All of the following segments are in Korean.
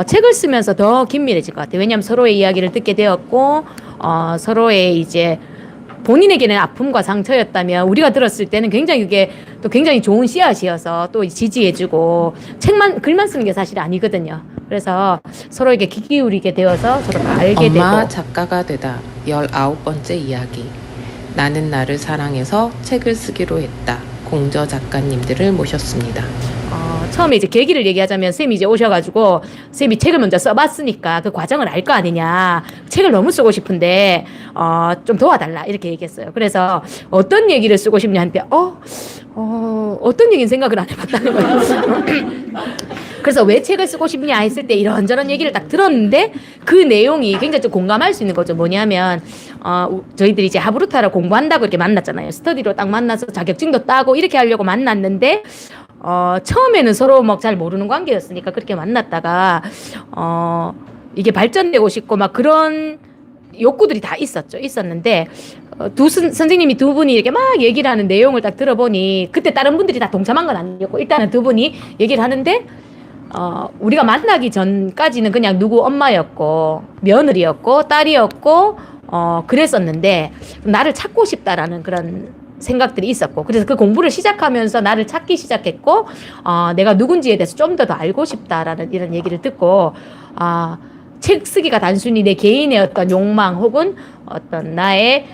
책을 쓰면서 더 긴밀해질 것 같아요. 왜냐하면 서로의 이야기를 듣게 되었고, 서로의 이제 본인에게는 아픔과 상처였다면 우리가 들었을 때는 굉장히 그게 또 굉장히 좋은 씨앗이어서 또 지지해주고 글만 쓰는 게 사실 아니거든요. 그래서 서로에게 귀 기울이게 되어서 서로 알게 되고. 엄마 작가가 되다 19번째 이야기. 나는 나를 사랑해서 책을 쓰기로 했다. 공저 작가님들을 모셨습니다. 처음에 이제 계기를 얘기하자면 쌤이 이제 오셔가지고 쌤이 책을 먼저 써봤으니까 그 과정을 알 거 아니냐. 책을 너무 쓰고 싶은데 좀 도와달라 이렇게 얘기했어요. 그래서 어떤 얘기를 쓰고 싶냐 하는데 어떤 얘기는 생각을 안 해봤다는 거예요. 그래서 왜 책을 쓰고 싶냐 했을 때 이런저런 얘기를 딱 들었는데 그 내용이 굉장히 좀 공감할 수 있는 거죠. 뭐냐면 저희들이 이제 하브루타를 공부한다고 이렇게 만났잖아요. 스터디로 딱 만나서 자격증도 따고 이렇게 하려고 만났는데 처음에는 서로 막 잘 모르는 관계였으니까 그렇게 만났다가 이게 발전되고 싶고 막 그런 욕구들이 다 있었는데 선생님이 두 분이 이렇게 막 얘기를 하는 내용을 딱 들어보니 그때 다른 분들이 다 동참한 건 아니었고 일단은 두 분이 얘기를 하는데 우리가 만나기 전까지는 그냥 누구 엄마였고 며느리였고 딸이었고 그랬었는데 나를 찾고 싶다라는 그런 생각들이 있었고 그래서 그 공부를 시작하면서 나를 찾기 시작했고 내가 누군지에 대해서 좀 더 알고 싶다라는 이런 얘기를 듣고 책 쓰기가 단순히 내 개인의 어떤 욕망 혹은 어떤 나의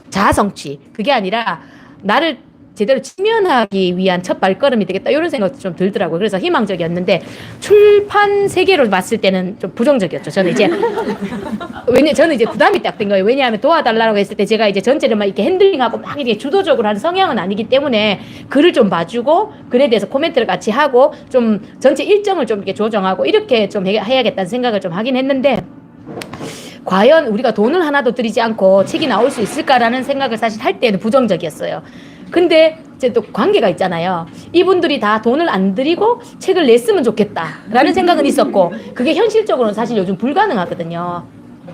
자아 성취 그게 아니라 나를 제대로 직면하기 위한 첫 발걸음이 되겠다 이런 생각도 좀 들더라고요. 그래서 희망적이었는데 출판 세계로 봤을 때는 좀 부정적이었죠. 저는 이제 부담이 딱 된 거예요. 왜냐하면 도와달라고 했을 때 제가 이제 전체를 막 이렇게 핸들링하고 막 이렇게 주도적으로 하는 성향은 아니기 때문에 글을 좀 봐주고 글에 대해서 코멘트를 같이 하고 좀 전체 일정을 좀 이렇게 조정하고 이렇게 좀 해야겠다는 생각을 좀 하긴 했는데 과연 우리가 돈을 하나도 들이지 않고 책이 나올 수 있을까라는 생각을 사실 할 때는 부정적이었어요. 근데 이제 또 관계가 있잖아요. 이분들이 다 돈을 안 들이고 책을 냈으면 좋겠다라는 생각은 있었고 그게 현실적으로는 사실 요즘 불가능하거든요.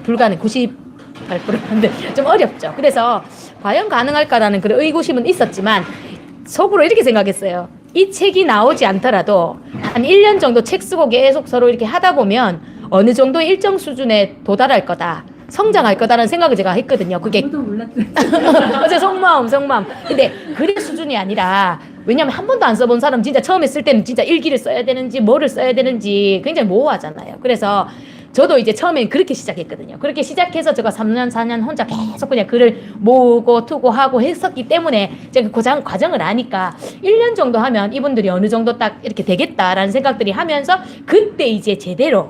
98%인데 좀 어렵죠. 그래서 과연 가능할까라는 그런 의구심은 있었지만 속으로 이렇게 생각했어요. 이 책이 나오지 않더라도 한 1년 정도 책 쓰고 계속 서로 이렇게 하다 보면 어느 정도 일정 수준에 도달할 거다. 성장할 거다라는 생각을 제가 했거든요. 그게 어제 속마음. 근데 그런 수준이 아니라 왜냐면 한 번도 안 써본 사람 진짜 처음에 쓸 때는 진짜 일기를 써야 되는지 뭐를 써야 되는지 굉장히 모호하잖아요. 그래서 저도 이제 처음엔 그렇게 시작했거든요. 그렇게 시작해서 제가 3년, 4년 혼자 계속 그냥 글을 모으고 투고하고 했었기 때문에 제가 그 과정을 아니까 1년 정도 하면 이분들이 어느 정도 딱 이렇게 되겠다라는 생각들이 하면서 그때 이제 제대로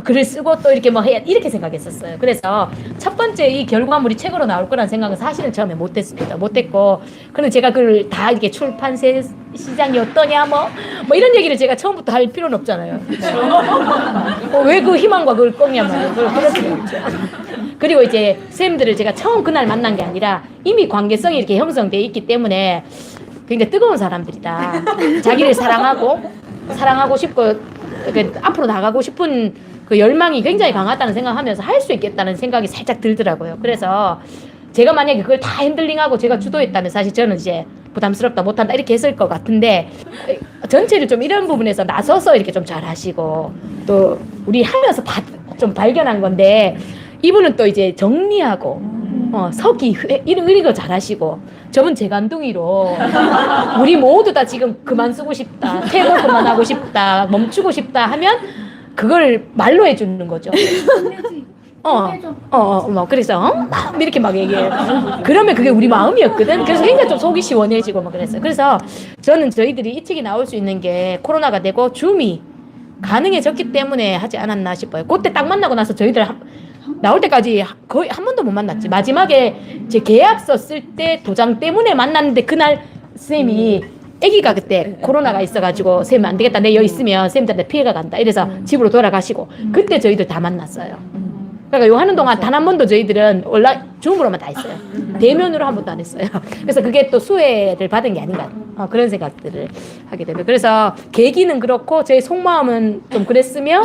글을 쓰고 또 이렇게 뭐 해야 이렇게 생각했었어요. 그래서 첫 번째 이 결과물이 책으로 나올 거라는 생각은 사실은 처음에 못했고 그런데 제가 그걸 다 이렇게 출판세 시장이 어떠냐 뭐 이런 얘기를 제가 처음부터 할 필요는 없잖아요. 왜 그 희망과 그걸 꺾냐 말이에요. 그럴 필요 없죠. 그리고 이제 쌤들을 제가 처음 그날 만난 게 아니라 이미 관계성이 이렇게 형성돼 있기 때문에 굉장히 뜨거운 사람들이다. 자기를 사랑하고 싶고 앞으로 나가고 싶은 그 열망이 굉장히 강하다는 생각하면서 할 수 있겠다는 생각이 살짝 들더라고요. 그래서 제가 만약에 그걸 다 핸들링하고 제가 주도했다면 사실 저는 이제 부담스럽다 못한다 이렇게 했을 것 같은데 전체를 좀 이런 부분에서 나서서 이렇게 좀 잘하시고 또 우리 하면서 다 좀 발견한 건데 이분은 또 이제 정리하고 서기 이런 거 잘하시고 저분 재간둥이로 우리 모두 다 지금 그만 쓰고 싶다 퇴고 그만하고 싶다 멈추고 싶다 하면 그걸 말로 해주는 거죠. 그래서 이렇게 막 얘기해요. 그러면 그게 우리 마음이었거든. 그래서 굉장히 좀 속이 시원해지고 막 그랬어요. 그래서 저는 저희들이 이 책이 나올 수 있는 게 코로나가 되고 줌이 가능해졌기 때문에 하지 않았나 싶어요. 그때 딱 만나고 나서 저희들 나올 때까지 거의 한 번도 못 만났지. 마지막에 제 계약서 쓸 때 도장 때문에 만났는데 그날 쌤이 아기가 그때 코로나가 있어가지고 쌤 안 되겠다. 내 여기 있으면 쌤한테 피해가 간다. 이래서 집으로 돌아가시고 그때 저희들 다 만났어요. 그러니까 요 하는 동안 단 한 번도 저희들은 온라인 줌으로만 다 했어요. 대면으로 한 번도 안 했어요. 그래서 그게 또 수혜를 받은 게 아닌가 그런 생각들을 하게 됩니다. 그래서 계기는 그렇고 저희 속마음은 좀 그랬으며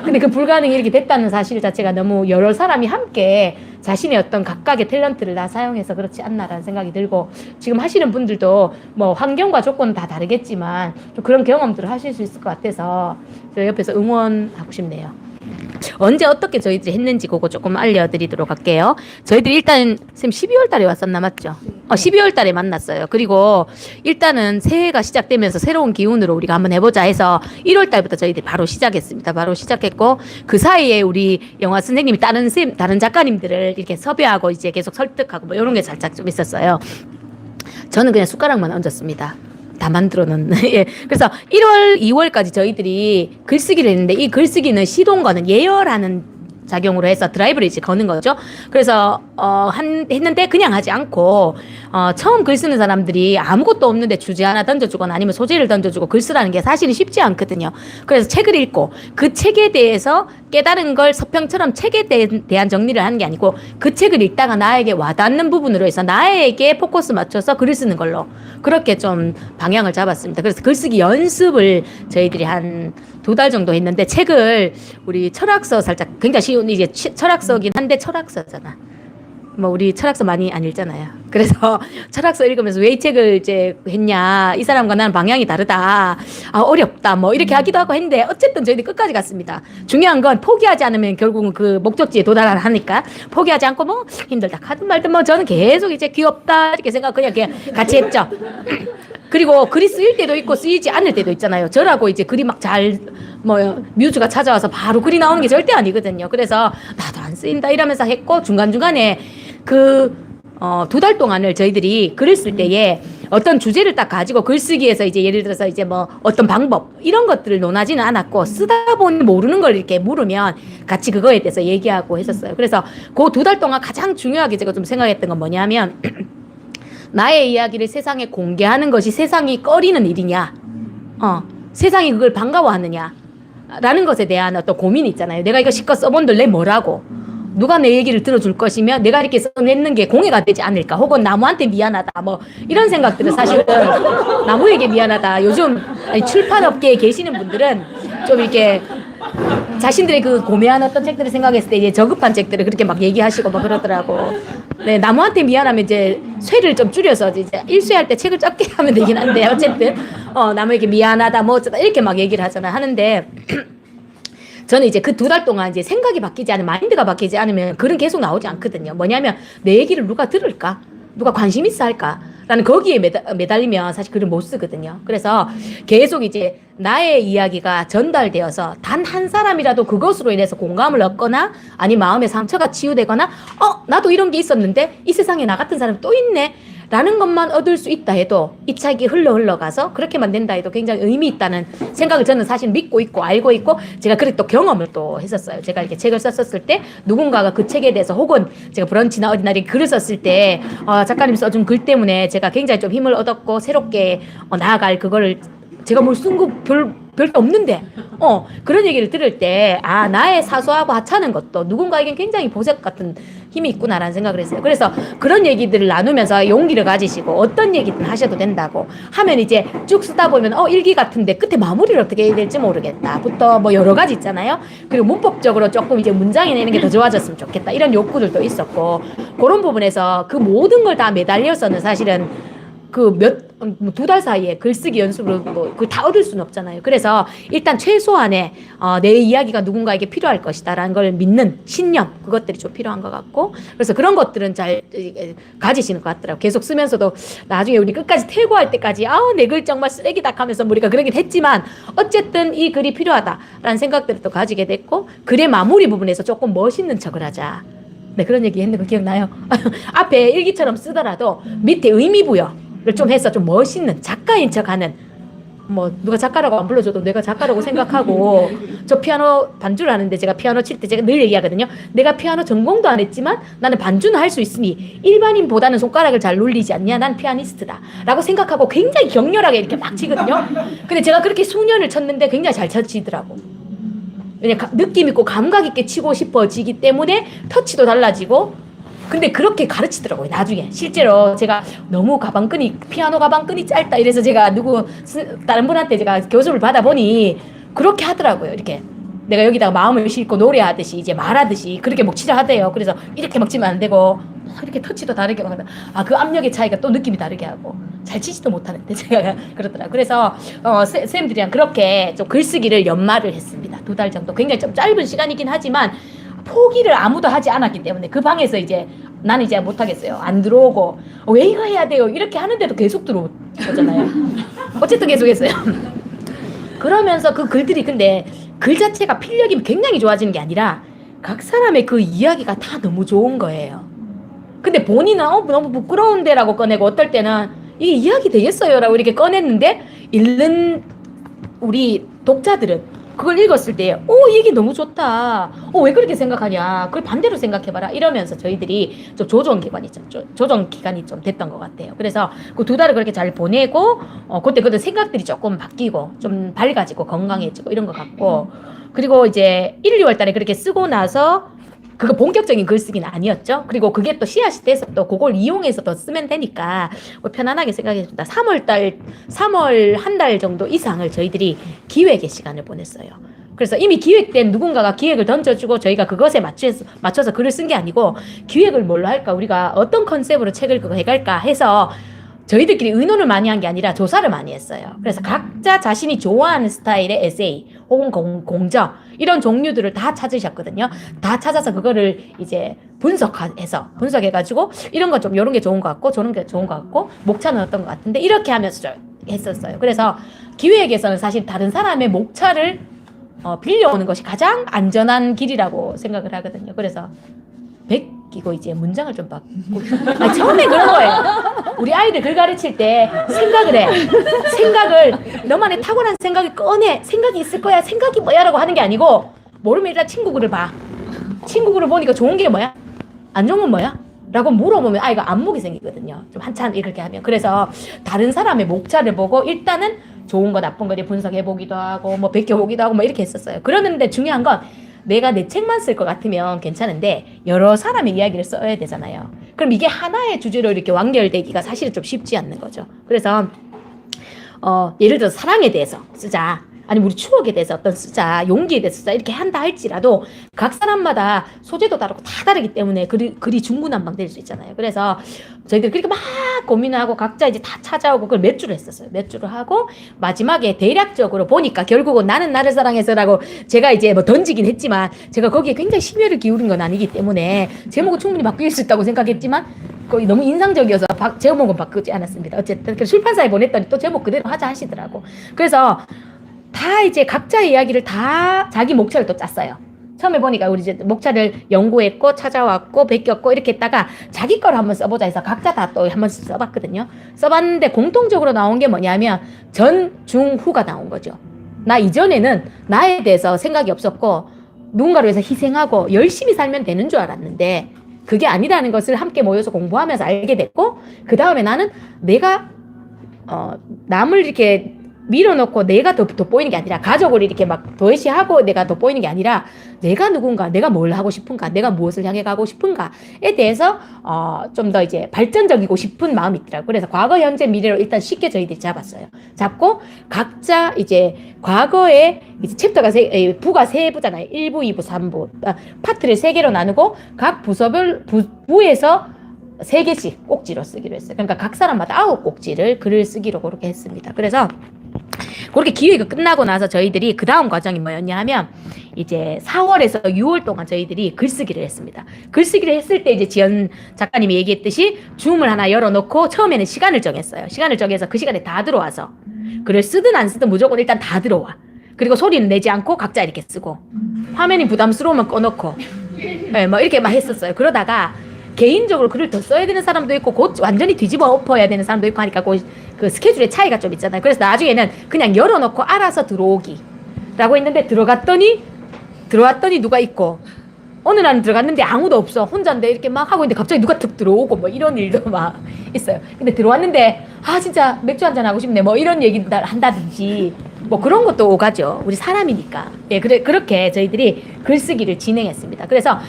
근데 그 불가능이 이렇게 됐다는 사실 자체가 너무 여러 사람이 함께 자신의 어떤 각각의 탤런트를 다 사용해서 그렇지 않나라는 생각이 들고, 지금 하시는 분들도 뭐 환경과 조건은 다 다르겠지만 좀 그런 경험들을 하실 수 있을 것 같아서 저 옆에서 응원하고 싶네요. 언제 어떻게 저희들이 했는지 그거 조금 알려드리도록 할게요. 저희들이 일단 쌤 12월 달에 왔었나 맞죠? 12월 달에 만났어요. 그리고 일단은 새해가 시작되면서 새로운 기운으로 우리가 한번 해보자 해서 1월 달부터 저희들이 바로 시작했습니다. 바로 시작했고, 그 사이에 우리 영화 선생님이 다른 작가님들을 이렇게 섭외하고 이제 계속 설득하고 뭐 이런 게 살짝 좀 있었어요. 저는 그냥 숟가락만 얹었습니다. 다 만들어놓는. 예. 그래서 1월, 2월까지 저희들이 글쓰기를 했는데, 이 글쓰기는 시동거는 예열하는 작용으로 해서 드라이브를 이제 거는 거죠. 그래서 했는데 그냥 하지 않고 처음 글 쓰는 사람들이 아무것도 없는데 주제 하나 던져주거나 아니면 소재를 던져주고 글 쓰라는 게 사실은 쉽지 않거든요. 그래서 책을 읽고 그 책에 대해서 깨달은 걸 서평처럼 책에 대한 정리를 하는 게 아니고, 그 책을 읽다가 나에게 와닿는 부분으로 해서 나에게 포커스 맞춰서 글을 쓰는 걸로 그렇게 좀 방향을 잡았습니다. 그래서 글쓰기 연습을 저희들이 한 2달 정도 했는데, 책을 우리 철학서 살짝 굉장히 쉬운, 이제 철학서긴 한데 철학서잖아. 뭐 우리 철학서 많이 안 읽잖아요. 그래서 철학서 읽으면서 왜 이 책을 이제 했냐, 이 사람과 나는 방향이 다르다, 어렵다 뭐 이렇게 하기도 하고 했는데, 어쨌든 저희들이 끝까지 갔습니다. 중요한 건 포기하지 않으면 결국은 그 목적지에 도달하니까 포기하지 않고 뭐 힘들다 하든 말든 뭐 저는 계속 이제 귀엽다 이렇게 생각 그냥 같이 했죠. 그리고 글이 쓰일 때도 있고 쓰이지 않을 때도 있잖아요. 저라고 이제 글이 막 잘 뮤즈가 찾아와서 바로 글이 나오는 게 절대 아니거든요. 그래서 나도 안 쓰인다 이러면서 했고, 중간중간에 그 2달 동안을 저희들이 글을 쓸 때에 어떤 주제를 딱 가지고 글쓰기에서 이제 예를 들어서 이제 뭐 어떤 방법 이런 것들을 논하지는 않았고, 쓰다 보니 모르는 걸 이렇게 물으면 같이 그거에 대해서 얘기하고 했었어요. 그래서 그 2달 동안 가장 중요하게 제가 좀 생각했던 건 뭐냐면 나의 이야기를 세상에 공개하는 것이 세상이 꺼리는 일이냐, 세상이 그걸 반가워하느냐 라는 것에 대한 어떤 고민이 있잖아요. 내가 이거 실컷 써본들 내 뭐라고, 누가 내 얘기를 들어줄 것이며 내가 이렇게 써냈는 게 공해가 되지 않을까, 혹은 나무한테 미안하다 뭐 이런 생각들을 사실은 나무에게 미안하다, 요즘 출판업계에 계시는 분들은 좀 이렇게 자신들의 그 고매한 어떤 책들을 생각했을 때 이제 저급한 책들을 그렇게 막 얘기하시고 막 그러더라고. 네, 나무한테 미안하면 이제 쇠를 좀 줄여서 이제 일쇄할 때 책을 적게 하면 되긴 한데, 어쨌든 나무에게 미안하다 뭐 어쩌다 이렇게 막 얘기를 하잖아. 하는데 저는 이제 그 2달 동안 이제 생각이 바뀌지 않으면, 마인드가 바뀌지 않으면 글은 계속 나오지 않거든요. 뭐냐면 내 얘기를 누가 들을까? 누가 관심 있어 할까? 라는 거기에 매달리면 사실 글을 못 쓰거든요. 그래서 계속 이제 나의 이야기가 전달되어서 단 한 사람이라도 그것으로 인해서 공감을 얻거나 아니 마음의 상처가 치유되거나 나도 이런 게 있었는데 이 세상에 나 같은 사람이 또 있네 라는 것만 얻을 수 있다 해도, 이 책이 흘러가서 그렇게만 된다 해도 굉장히 의미 있다는 생각을 저는 사실 믿고 있고 알고 있고, 제가 그렇게 또 경험을 또 했었어요. 제가 이렇게 책을 썼을 때 누군가가 그 책에 대해서, 혹은 제가 브런치나 어디나 이렇게 글을 썼을 때 작가님 써준 글 때문에 제가 굉장히 좀 힘을 얻었고 새롭게 나아갈 그거를, 제가 뭘 쓴 거 별도 없는데 그런 얘기를 들을 때 나의 사소하고 하찮은 것도 누군가에겐 굉장히 보석 같은 힘이 있구나라는 생각을 했어요. 그래서 그런 얘기들을 나누면서 용기를 가지시고 어떤 얘기든 하셔도 된다고 하면, 이제 쭉 쓰다 보면 일기 같은데 끝에 마무리를 어떻게 해야 될지 모르겠다 부터 뭐 여러 가지 있잖아요. 그리고 문법적으로 조금 이제 문장이 내는 게 더 좋아졌으면 좋겠다 이런 욕구들도 있었고, 그런 부분에서 그 모든 걸 다 매달려서는 사실은 그 2달 사이에 글쓰기 연습을 그 다 얻을 수는 없잖아요. 그래서 일단 최소한의 내 이야기가 누군가에게 필요할 것이다라는 걸 믿는 신념, 그것들이 좀 필요한 것 같고, 그래서 그런 것들은 잘 가지시는 것 같더라고요. 계속 쓰면서도 나중에 우리 끝까지 퇴고할 때까지 내 글 정말 쓰레기다 하면서 우리가 그러긴 했지만 어쨌든 이 글이 필요하다라는 생각들을 또 가지게 됐고, 글의 마무리 부분에서 조금 멋있는 척을 하자. 네, 그런 얘기 했는데 그 기억나요? 앞에 일기처럼 쓰더라도 밑에 의미부여 좀 해서 좀 멋있는 작가인 척하는, 뭐 누가 작가라고 안 불러줘도 내가 작가라고 생각하고, 저 피아노 반주를 하는데 제가 피아노 칠 때 제가 늘 얘기하거든요. 내가 피아노 전공도 안 했지만 나는 반주는 할 수 있으니 일반인보다는 손가락을 잘 놀리지 않냐, 난 피아니스트다 라고 생각하고 굉장히 격렬하게 이렇게 막 치거든요. 근데 제가 그렇게 수년을 쳤는데 굉장히 잘 치더라고. 왜냐 느낌 있고 감각 있게 치고 싶어지기 때문에 터치도 달라지고. 근데 그렇게 가르치더라고요. 나중에 실제로 제가 너무 피아노 가방끈이 짧다 이래서 제가 다른 분한테 제가 교습을 받아보니 그렇게 하더라고요. 이렇게 내가 여기다가 마음을 싣고 노래하듯이 이제 말하듯이 그렇게 먹치려 하대요. 그래서 이렇게 먹치면 안 되고 이렇게 터치도 다르게 하다. 그 압력의 차이가 또 느낌이 다르게 하고 잘 치지도 못하는데 제가 그러더라. 그래서 쌤들이랑 그렇게 좀 글쓰기를 연말을 했습니다. 2달 정도. 굉장히 좀 짧은 시간이긴 하지만 포기를 아무도 하지 않았기 때문에 그 방에서 이제 나는 이제 못하겠어요. 안 들어오고 왜 이거 해야 돼요? 이렇게 하는데도 계속 들어오잖아요. 어쨌든 계속 했어요. 그러면서 그 글들이 근데 글 자체가 필력이 굉장히 좋아지는 게 아니라 각 사람의 그 이야기가 다 너무 좋은 거예요. 근데 본인은 너무 부끄러운데 라고 꺼내고 어떨 때는 이게 이야기 되겠어요? 라고 이렇게 꺼냈는데 읽는 우리 독자들은 그걸 읽었을 때 이 얘기 너무 좋다. 왜 그렇게 생각하냐. 그걸 반대로 생각해봐라. 이러면서 저희들이 좀 조정 기간이 좀 됐던 것 같아요. 그래서 그 2달을 그렇게 잘 보내고 그때 생각들이 조금 바뀌고 좀 밝아지고 건강해지고 이런 것 같고 그리고 이제 1, 2월 달에 그렇게 쓰고 나서 그거 본격적인 글쓰기는 아니었죠. 그리고 그게 또 씨앗이 돼서 또 그걸 이용해서 더 쓰면 되니까 편안하게 생각했습니다. 3월 한 달 정도 이상을 저희들이 기획의 시간을 보냈어요. 그래서 이미 기획된 누군가가 기획을 던져주고 저희가 그것에 맞춰서 글을 쓴 게 아니고 기획을 뭘로 할까? 우리가 어떤 컨셉으로 책을 그거 해갈까 해서 저희들끼리 의논을 많이 한 게 아니라 조사를 많이 했어요. 그래서 각자 자신이 좋아하는 스타일의 에세이 혹은 공저 이런 종류들을 다 찾으셨거든요. 다 찾아서 그거를 이제 분석해가지고 이런 거 좀 이런 게 좋은 것 같고 저런 게 좋은 것 같고 목차는 어떤 것 같은데 이렇게 하면서 했었어요. 그래서 기획에서는 사실 다른 사람의 목차를 빌려오는 것이 가장 안전한 길이라고 생각을 하거든요. 그래서 베끼고 이제 문장을 좀 바꾸고 처음에 그런 거예요. 우리 아이들 글 가르칠 때 생각을 너만의 탁월한 생각을 꺼내. 생각이 있을 거야. 생각이 뭐야 라고 하는 게 아니고 모르면 일단 친구글을 봐. 친구글을 보니까 좋은 게 뭐야? 안 좋은 건 뭐야? 라고 물어보면 아이가 안목이 생기거든요. 좀 한참 이렇게 하면. 그래서 다른 사람의 목차를 보고 일단은 좋은 거 나쁜 거 분석해보기도 하고 뭐 베껴보기도 하고 뭐 이렇게 했었어요. 그러는데 중요한 건 내가 내 책만 쓸 것 같으면 괜찮은데 여러 사람의 이야기를 써야 되잖아요. 그럼 이게 하나의 주제로 이렇게 완결되기가 사실은 좀 쉽지 않는 거죠. 그래서 예를 들어서 사랑에 대해서 쓰자. 아니면 우리 추억에 대해서 어떤 쓰자. 용기에 대해서 쓰자. 이렇게 한다 할지라도 각 사람마다 소재도 다르고 다 다르기 때문에 글이 중구난방될 수 있잖아요. 그래서 저희들 그렇게 막 고민하고 각자 이제 다 찾아오고 그걸 몇 주를 했었어요. 몇 주를 하고 마지막에 대략적으로 보니까 결국은 나는 나를 사랑해서라고 제가 이제 뭐 던지긴 했지만 제가 거기에 굉장히 심혈을 기울인 건 아니기 때문에 제목은 충분히 바뀔 수 있다고 생각했지만 거의 너무 인상적이어서 제목은 바꾸지 않았습니다. 어쨌든 출판사에 보냈더니 또 제목 그대로 하자 하시더라고. 그래서 다 이제 각자 이야기를 다 자기 목차를 또 짰어요. 처음에 보니까 우리 이제 목차를 연구했고 찾아왔고 베꼈고 이렇게 했다가 자기 걸 한번 써보자 해서 각자 다 또 한번 써봤거든요. 써봤는데 공통적으로 나온 게 뭐냐면 전, 중, 후가 나온 거죠. 나 이전에는 나에 대해서 생각이 없었고 누군가를 위해서 희생하고 열심히 살면 되는 줄 알았는데 그게 아니라는 것을 함께 모여서 공부하면서 알게 됐고 그 다음에 나는 내가 남을 이렇게 밀어넣고 내가 더 돋보이는 게 아니라 가족을 이렇게 막 도외시하고 내가 돋보이는 게 아니라 내가 누군가, 내가 뭘 하고 싶은가, 내가 무엇을 향해 가고 싶은가에 대해서 좀 더 이제 발전적이고 싶은 마음이 있더라고요. 그래서 과거, 현재, 미래로 일단 쉽게 저희들이 잡았어요. 잡고 각자 이제 과거에 이제 챕터가 부가 3부잖아요. 1부, 2부, 3부. 파트를 3개로 나누고 각 부에서 3개씩 꼭지로 쓰기로 했어요. 그러니까 각 사람마다 9꼭지를 글을 쓰기로 그렇게 했습니다. 그래서 그렇게 기획이 끝나고 나서 저희들이 그 다음 과정이 뭐였냐 하면 이제 4월에서 6월 동안 저희들이 글쓰기를 했습니다. 글쓰기를 했을 때 이제 지연 작가님이 얘기했듯이 줌을 하나 열어놓고 처음에는 시간을 정했어요. 시간을 정해서 그 시간에 다 들어와서 글을 쓰든 안 쓰든 무조건 일단 다 들어와. 그리고 소리는 내지 않고 각자 이렇게 쓰고 화면이 부담스러우면 꺼놓고 네, 뭐 이렇게 막 했었어요. 그러다가 개인적으로 글을 더 써야 되는 사람도 있고 곧 완전히 뒤집어 엎어야 되는 사람도 있고 하니까 그 스케줄의 차이가 좀 있잖아요. 그래서 나중에는 그냥 열어놓고 알아서 들어오기 라고 했는데 들어왔더니 누가 있고 어느 날은 들어갔는데 아무도 없어. 혼자인데 이렇게 막 하고 있는데 갑자기 누가 툭 들어오고 뭐 이런 일도 막 있어요. 근데 들어왔는데 진짜 맥주 한잔 하고 싶네 뭐 이런 얘기 한다든지 뭐 그런 것도 오가죠. 우리 사람이니까. 예, 그렇게 저희들이 글쓰기를 진행했습니다. 그래서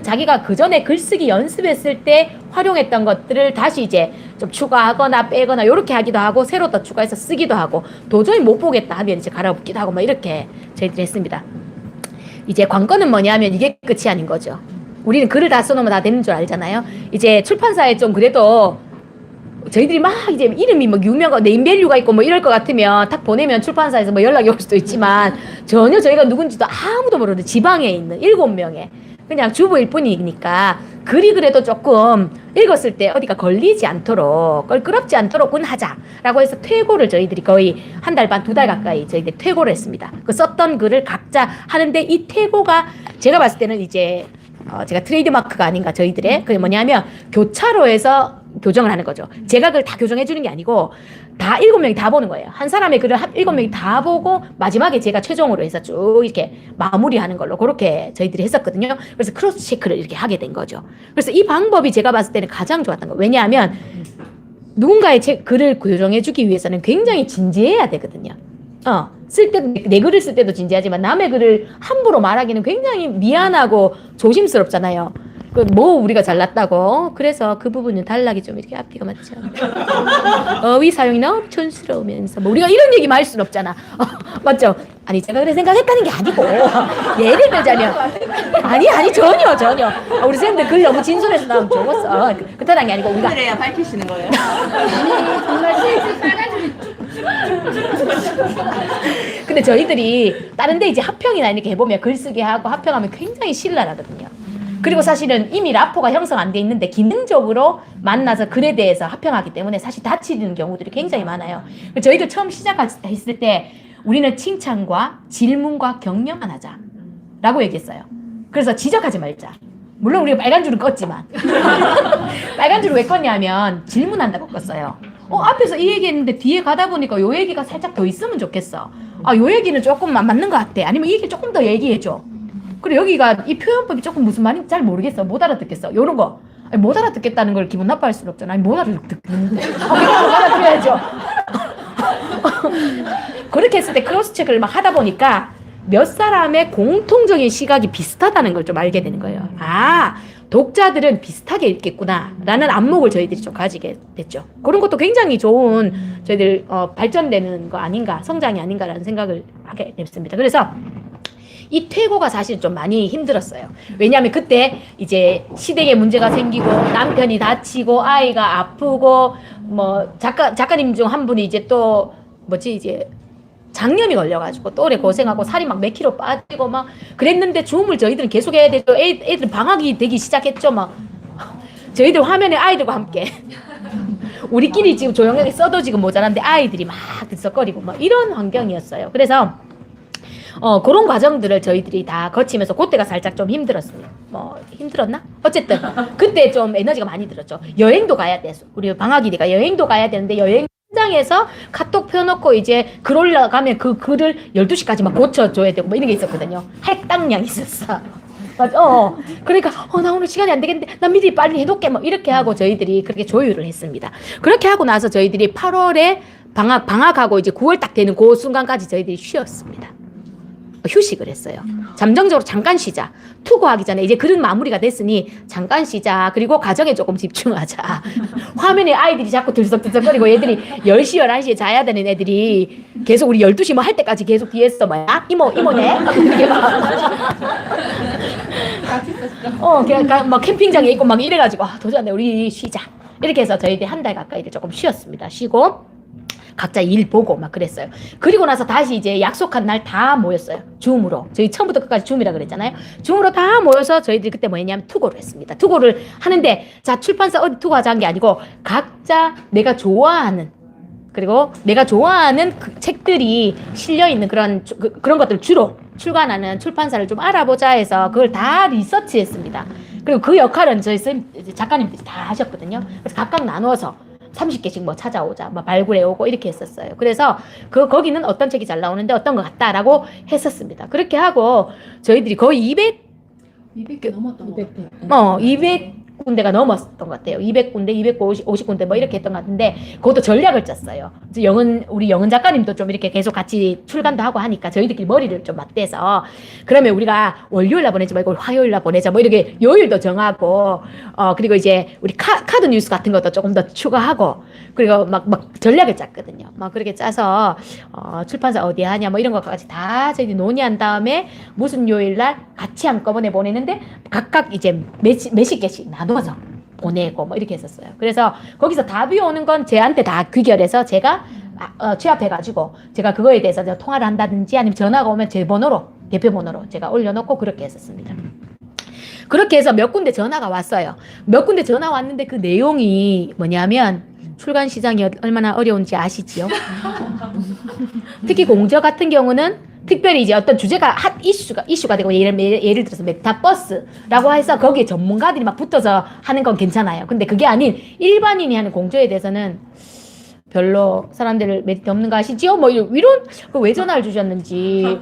자기가 그 전에 글쓰기 연습했을 때 활용했던 것들을 다시 이제 좀 추가하거나 빼거나 요렇게 하기도 하고 새로 더 추가해서 쓰기도 하고 도저히 못 보겠다 하면 이제 갈아엎기도 하고 뭐 이렇게 저희들이 했습니다. 이제 관건은 뭐냐면 이게 끝이 아닌 거죠. 우리는 글을 다 써놓으면 다 되는 줄 알잖아요. 이제 출판사에 좀 그래도 저희들이 막 이제 이름이 뭐 유명하고 네임밸류가 있고 뭐 이럴 것 같으면 딱 보내면 출판사에서 뭐 연락이 올 수도 있지만 전혀 저희가 누군지도 아무도 모르는 지방에 있는 7명의 그냥 주부일 뿐이니까 글이 그래도 조금 읽었을 때 어디가 걸리지 않도록 껄끄럽지 않도록은 하자라고 해서 퇴고를 저희들이 거의 한 달 반, 2달 가까이 저희들이 퇴고를 했습니다. 그 썼던 글을 각자 하는데 이 퇴고가 제가 봤을 때는 이제 제가 트레이드마크가 아닌가 저희들의 그게 뭐냐면 교차로에서 교정을 하는 거죠. 제가 그걸 다 교정해 주는 게 아니고 다 7명이 다 보는 거예요. 한 사람의 글을 7명이 다 보고 마지막에 제가 최종으로 해서 쭉 이렇게 마무리하는 걸로 그렇게 저희들이 했었거든요. 그래서 크로스 체크를 이렇게 하게 된 거죠. 그래서 이 방법이 제가 봤을 때는 가장 좋았던 거예요. 왜냐하면 누군가의 글을 교정해 주기 위해서는 굉장히 진지해야 되거든요. 쓸 때도 내 글을 쓸 때도 진지하지만 남의 글을 함부로 말하기는 굉장히 미안하고 조심스럽잖아요. 뭐 우리가 잘났다고. 그래서 그 부분은 단락이 좀 이렇게 앞뒤가 맞지 않다. 어휘 사용이 너무 촌스러우면서 뭐 우리가 이런 얘기만 할 순 없잖아. 맞죠? 아니 제가 그래 생각했다는 게 아니고 예를 들자면 아니 전혀 우리 선생님들 글 너무 진솔해서 나오면 좋았어. 그렇다는 게 아니고 우리가 그래야 밝히시는 거예요. 근데 저희들이 다른 데 이제 합평이나 이렇게 해보면 글쓰기 하고 합평하면 굉장히 신랄하거든요. 그리고 사실은 이미 라포가 형성 안 돼 있는데 기능적으로 만나서 글에 대해서 합평하기 때문에 사실 다치는 경우들이 굉장히 많아요. 저희도 처음 시작했을 때 우리는 칭찬과 질문과 격려만 하자 라고 얘기했어요. 그래서 지적하지 말자. 물론 우리가 빨간 줄은 껐지만 빨간 줄을 왜 껐냐면 질문한다고 껐어요. 앞에서 이 얘기했는데 뒤에 가다 보니까 요 얘기가 살짝 더 있으면 좋겠어. 요 얘기는 조금 안 맞는 것 같아. 아니면 이 얘기 조금 더 얘기해줘. 그리고 여기가 이 표현법이 조금 무슨 말인지 잘 모르겠어. 못 알아듣겠어. 요런 거. 아니, 못 알아듣겠다는 걸 기분 나빠할 수는 없잖아. 아니, 못 알아듣겠는데. 못 알아들어야죠. 그렇게 했을 때 크로스 체크를 막 하다 보니까 몇 사람의 공통적인 시각이 비슷하다는 걸 좀 알게 되는 거예요. 독자들은 비슷하게 읽겠구나 라는 안목을 저희들이 좀 가지게 됐죠. 그런 것도 굉장히 좋은 저희들 발전되는 거 아닌가, 성장이 아닌가라는 생각을 하게 됐습니다. 그래서 이 퇴고가 사실 좀 많이 힘들었어요. 왜냐하면 그때 이제 시댁에 문제가 생기고 남편이 다치고 아이가 아프고 뭐 작가님 중 한 분이 이제 또 이제 장염이 걸려가지고 또 오래 고생하고 살이 막 몇 킬로 빠지고 막 그랬는데 줌을 저희들은 계속 해야 되죠. 애들은 방학이 되기 시작했죠. 막 저희들 화면에 아이들과 함께 우리끼리 지금 조용하게 써도 지금 모자란데 아이들이 막 들썩거리고 막 이런 환경이었어요. 그래서 그런 과정들을 저희들이 다 거치면서 그때가 살짝 좀 힘들었습니다. 힘들었나? 어쨌든 그때 좀 에너지가 많이 들었죠. 여행도 가야 돼. 우리 방학이니까 여행도 가야 되는데 여행 현장에서 카톡 펴놓고 이제 글 올라가면 그 글을 12시까지 막 고쳐줘야 되고 뭐 이런 게 있었거든요. 할당량이 있었어. 맞아. 그러니까 나 오늘 시간이 안 되겠는데 나 미리 빨리 해놓게 뭐 이렇게 하고 저희들이 그렇게 조율을 했습니다. 그렇게 하고 나서 저희들이 8월에 방학하고 이제 9월 딱 되는 그 순간까지 저희들이 쉬었습니다. 휴식을 했어요. 잠정적으로 잠깐 쉬자. 투고하기 전에 이제 글은 마무리가 됐으니 잠깐 쉬자. 그리고 가정에 조금 집중하자. 화면에 아이들이 자꾸 들썩들썩거리고 애들이 10시, 11시에 자야 되는 애들이 계속 우리 12시 뭐 할 때까지 계속 뒤에서 뭐야? 이모네? 이렇게 막 막 캠핑장에 있고 막 이래가지고 도저히 안 돼. 우리 쉬자. 이렇게 해서 저희들이 한 달 가까이를 조금 쉬었습니다. 쉬고 각자 일 보고 막 그랬어요. 그리고 나서 다시 이제 약속한 날 다 모였어요. 줌으로. 저희 처음부터 끝까지 줌이라 그랬잖아요. 줌으로 다 모여서 저희들이 그때 뭐 했냐면 투고를 했습니다. 투고를 하는데 자 출판사 어디 투고하자 한 게 아니고 각자 내가 좋아하는 그리고 내가 좋아하는 그 책들이 실려있는 그런 것들 주로 출간하는 출판사를 좀 알아보자 해서 그걸 다 리서치했습니다. 그리고 그 역할은 저희 작가님들이 다 하셨거든요. 그래서 각각 나누어서 30개씩 뭐 찾아오자, 뭐 발굴해오고 이렇게 했었어요. 그래서 거기는 어떤 책이 잘 나오는데 어떤 것 같다라고 했었습니다. 그렇게 하고 저희들이 거의 200개 넘었던 거. 200 200군데가 넘었던 것 같아요. 200군데, 250군데 뭐 이렇게 했던 것 같은데 그것도 전략을 짰어요. 우리 영은 작가님도 좀 이렇게 계속 같이 출간도 하고 하니까 저희들끼리 머리를 좀 맞대서 그러면 우리가 월요일날 보내지 말고 화요일날 보내자 뭐 이렇게 요일도 정하고 그리고 이제 우리 카드 뉴스 같은 것도 조금 더 추가하고 그리고 막 전략을 짰거든요. 막 그렇게 짜서 출판사 어디 하냐 뭐 이런 것까지 다 저희들이 논의한 다음에 무슨 요일날 같이 한꺼번에 보내는데 각각 이제 몇십 개씩 나눠서 보내고 뭐 이렇게 했었어요. 그래서 거기서 답이 오는 건 저한테 다 귀결해서 제가 취합해가지고 제가 그거에 대해서 통화를 한다든지 아니면 전화가 오면 제 번호로 대표 번호로 제가 올려놓고 그렇게 했었습니다. 그렇게 해서 몇 군데 전화가 왔어요. 몇 군데 전화 왔는데 그 내용이 뭐냐면 출간 시장이 얼마나 어려운지 아시지요? 특히 공저 같은 경우는 특별히 이제 어떤 주제가 핫 이슈가 되고 예를 들어서 메타버스라고 해서 거기에 전문가들이 막 붙어서 하는 건 괜찮아요. 근데 그게 아닌 일반인이 하는 공조에 대해서는 별로 사람들 메리트 없는 거 아시지요? 뭐 이런 왜 전화를 주셨는지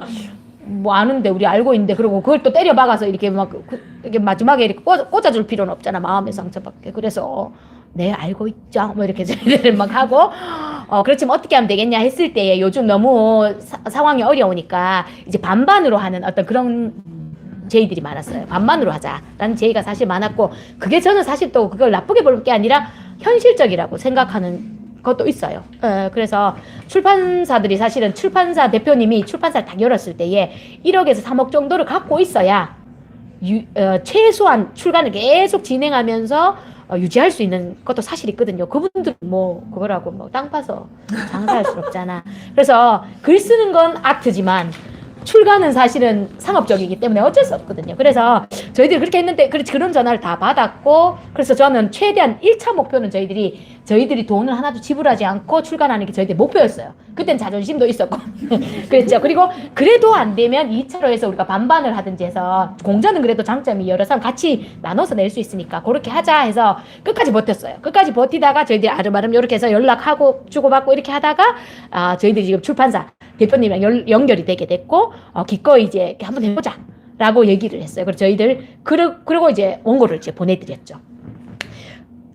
뭐 아는데 우리 알고 있는데 그리고 그걸 또 때려 박아서 이렇게 막 이렇게 마지막에 이렇게 꽂아줄 필요는 없잖아. 마음의 상처밖에. 그래서 네 알고 있죠. 뭐 이렇게 저희들 막 하고 그렇지만 어떻게 하면 되겠냐 했을 때에 요즘 너무 상황이 어려우니까 이제 반반으로 하는 어떤 그런 제의들이 많았어요. 반반으로 하자라는 제의가 사실 많았고 그게 저는 사실 또 그걸 나쁘게 볼 게 아니라 현실적이라고 생각하는 것도 있어요. 그래서 출판사들이 사실은 출판사 대표님이 출판사를 딱 열었을 때에 1억에서 3억 정도를 갖고 있어야 최소한 출간을 계속 진행하면서 유지할 수 있는 것도 사실 있거든요. 그분들은 뭐 그거라고 뭐 땅 파서 장사할 수 없잖아. 그래서 글 쓰는 건 아트지만 출간은 사실은 상업적이기 때문에 어쩔 수 없거든요. 그래서 저희들이 그렇게 했는데 그런 전화를 다 받았고 그래서 저는 최대한 1차 목표는 저희들이 돈을 하나도 지불하지 않고 출간하는 게 저희들의 목표였어요. 그땐 자존심도 있었고 그랬죠. 그리고 그래도 안 되면 2차로 해서 우리가 반반을 하든지 해서 공자는 그래도 장점이 여러 사람 같이 나눠서 낼 수 있으니까 그렇게 하자 해서 끝까지 버텼어요. 끝까지 버티다가 저희들이 아름아름 이렇게 해서 연락하고 주고받고 이렇게 하다가 저희들이 지금 출판사 대표님이랑 연결이 되게 됐고 기꺼이 이제 한번 해보자 라고 얘기를 했어요. 그래서 저희들 그리고 이제 원고를 이제 보내드렸죠.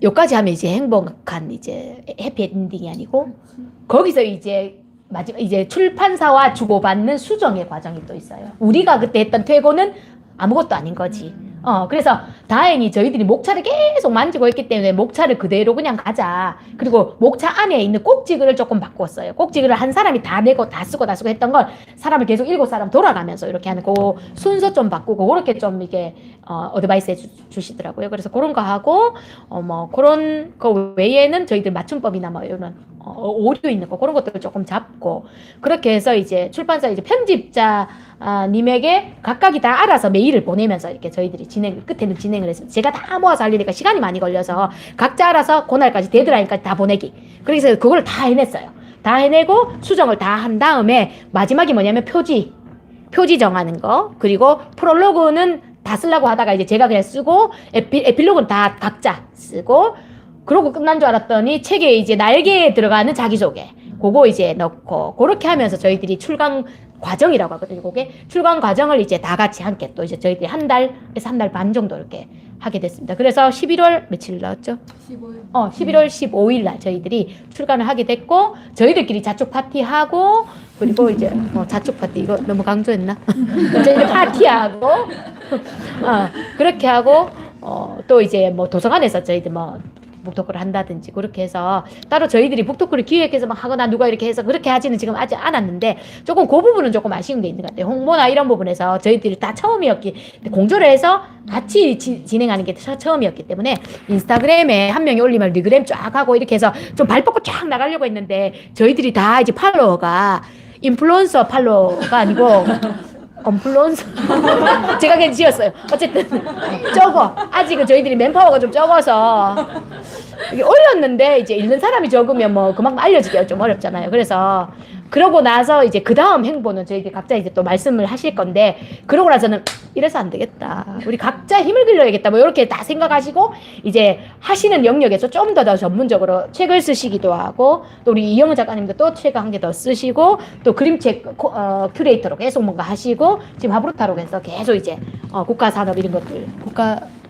여기까지 하면 이제 행복한 이제 해피엔딩이 아니고 거기서 이제 이제 출판사와 주고받는 수정의 과정이 또 있어요. 우리가 그때 했던 퇴고는 아무것도 아닌 거지. 그래서 다행히 저희들이 목차를 계속 만지고 있기 때문에 목차를 그대로 그냥 가자. 그리고 목차 안에 있는 꼭지글을 조금 바꿨어요. 꼭지글을 한 사람이 다 내고 다 쓰고 했던 걸 사람을 계속 7사람 돌아가면서 이렇게 하는 그 순서 좀 바꾸고 그렇게 좀 이게 어드바이스 해 주시더라고요. 그래서 그런 거 하고 뭐 그런 거 외에는 저희들 맞춤법이나 뭐 이런 오류 있는 거 그런 것들을 조금 잡고 그렇게 해서 이제 출판사 이제 편집자 님에게 각각이 다 알아서 메일을 보내면서 이렇게 저희들이 끝에는 진행을 했어요. 제가 다 모아서 하려니까 시간이 많이 걸려서 각자 알아서 그날까지 데드라인까지 다 보내기. 그래서 그걸 다 해냈어요. 다 해내고 수정을 다 한 다음에 마지막이 뭐냐면 표지 정하는 거 그리고 프롤로그는 다 쓰려고 하다가 이제 제가 그냥 쓰고 에필로그는 다 각자 쓰고 그러고 끝난 줄 알았더니 책에 이제 날개에 들어가는 자기소개 그거 이제 넣고 그렇게 하면서 저희들이 출간 과정이라고 하거든요. 그게 출간 과정을 이제 다 같이 함께 또 이제 저희들이 한 달에서 한 달 반 정도 이렇게 하게 됐습니다. 그래서 11월 며칠 나왔죠? 15일. 11월 15일 날 저희들이 출간을 하게 됐고 저희들끼리 자축 파티하고 그리고 이제 자축 파티 이거 너무 강조했나? 저희들 파티하고 그렇게 하고 또 이제 뭐 도서관에서 저희들 뭐 북토크를 한다든지 그렇게 해서 따로 저희들이 북토크를 기획해서 막 하거나 누가 이렇게 해서 그렇게 하지는 지금 아직 않았는데 조금 그 부분은 조금 아쉬운 게 있는 것 같아요. 홍보나 이런 부분에서 저희들이 다 공조를 해서 같이 진행하는 게 처음이었기 때문에 인스타그램에 한 명이 올리면 리그램 쫙 하고 이렇게 해서 좀 발 뻗고 쫙 나가려고 했는데 저희들이 다 이제 팔로워가 인플루언서 팔로워가 아니고 언플루언서 제가 그냥 지었어요. 어쨌든 적어. 아직은 저희들이 맨파워가 좀 적어서 이게 어려웠는데 이제 읽는 사람이 적으면 뭐 그만큼 알려지기가 좀 어렵잖아요. 그래서 그러고 나서 이제 그 다음 행보는 저희들이 각자 이제 또 말씀을 하실 건데 그러고 나서는 이래서 안 되겠다. 우리 각자 힘을 길러야겠다. 뭐 이렇게 다 생각하시고 이제 하시는 영역에서 좀 더 전문적으로 책을 쓰시기도 하고 또 우리 이영은 작가님도 또 책 한 개 더 쓰시고 또 그림책 큐레이터로 계속 뭔가 하시고 지금 하브루타로 해서 계속 이제 국가산업 이런 것들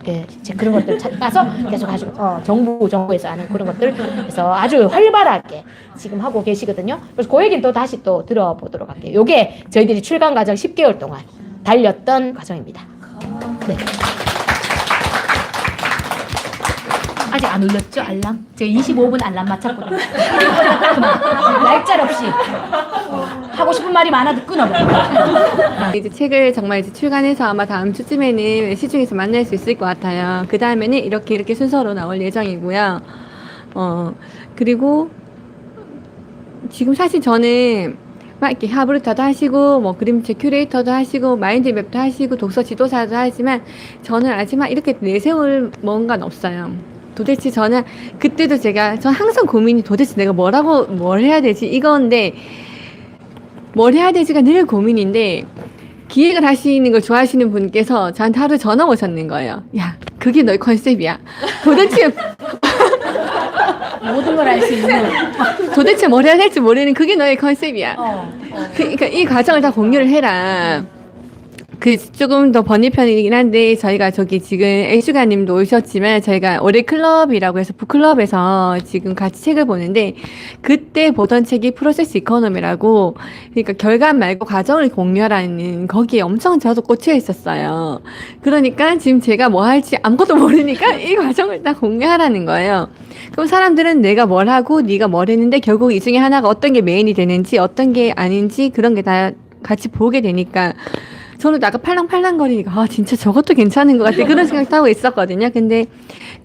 예, 이제 그런 것들 찾아서 계속 가지고 정부에서 하는 그런 것들 그래서 아주 활발하게 지금 하고 계시거든요. 그래서 그 얘기는 또 다시 또 들어보도록 할게요. 요게 저희들이 출간 과정 10개월 동안 달렸던 과정입니다. 네. 아직 안 울렸죠 알람? 제가 25분 알람 맞췄거든요. 날짜 없이 하고 싶은 말이 많아도 끊어버려요. 이제 책을 정말 이제 출간해서 아마 다음 주쯤에는 시중에서 만날 수 있을 것 같아요. 그 다음에는 이렇게 순서로 나올 예정이고요. 그리고 지금 사실 저는 막 이렇게 하브루타도 하시고 뭐 그림책 큐레이터도 하시고 마인드맵도 하시고 독서 지도사도 하지만 저는 아직 막 이렇게 내세울 뭔가는 없어요. 도대체 저는 그때도 전 항상 고민이 도대체 내가 뭘 해야 되지 이건데 뭘 해야 되지가 늘 고민인데 기획을 하시는 걸 좋아하시는 분께서 저한테 하루 전화 오셨는 거예요. 야, 그게 너의 컨셉이야. 도대체 모든 걸 알 수 있는 도대체 뭘 해야 될지 모르는 그게 너의 컨셉이야. 그러니까 이 과정을 다 공유를 해라. 조금 더 번외편이긴 한데 저희가 저기 지금 애슈가님도 오셨지만 저희가 올해 클럽이라고 해서 북클럽에서 지금 같이 책을 보는데 그때 보던 책이 프로세스 이코노미라고 그러니까 결과물 말고 과정을 공유하라는 거기에 엄청 저도 꽂혀 있었어요. 그러니까 지금 제가 뭐 할지 아무것도 모르니까 이 과정을 다 공유하라는 거예요. 그럼 사람들은 내가 뭘 하고 네가 뭘 했는데 결국 이 중에 하나가 어떤 게 메인이 되는지 어떤 게 아닌지 그런 게 다 같이 보게 되니까 저는 아까 팔랑팔랑거리니까 진짜 저것도 괜찮은 것 같아 그런 생각도 하고 있었거든요. 근데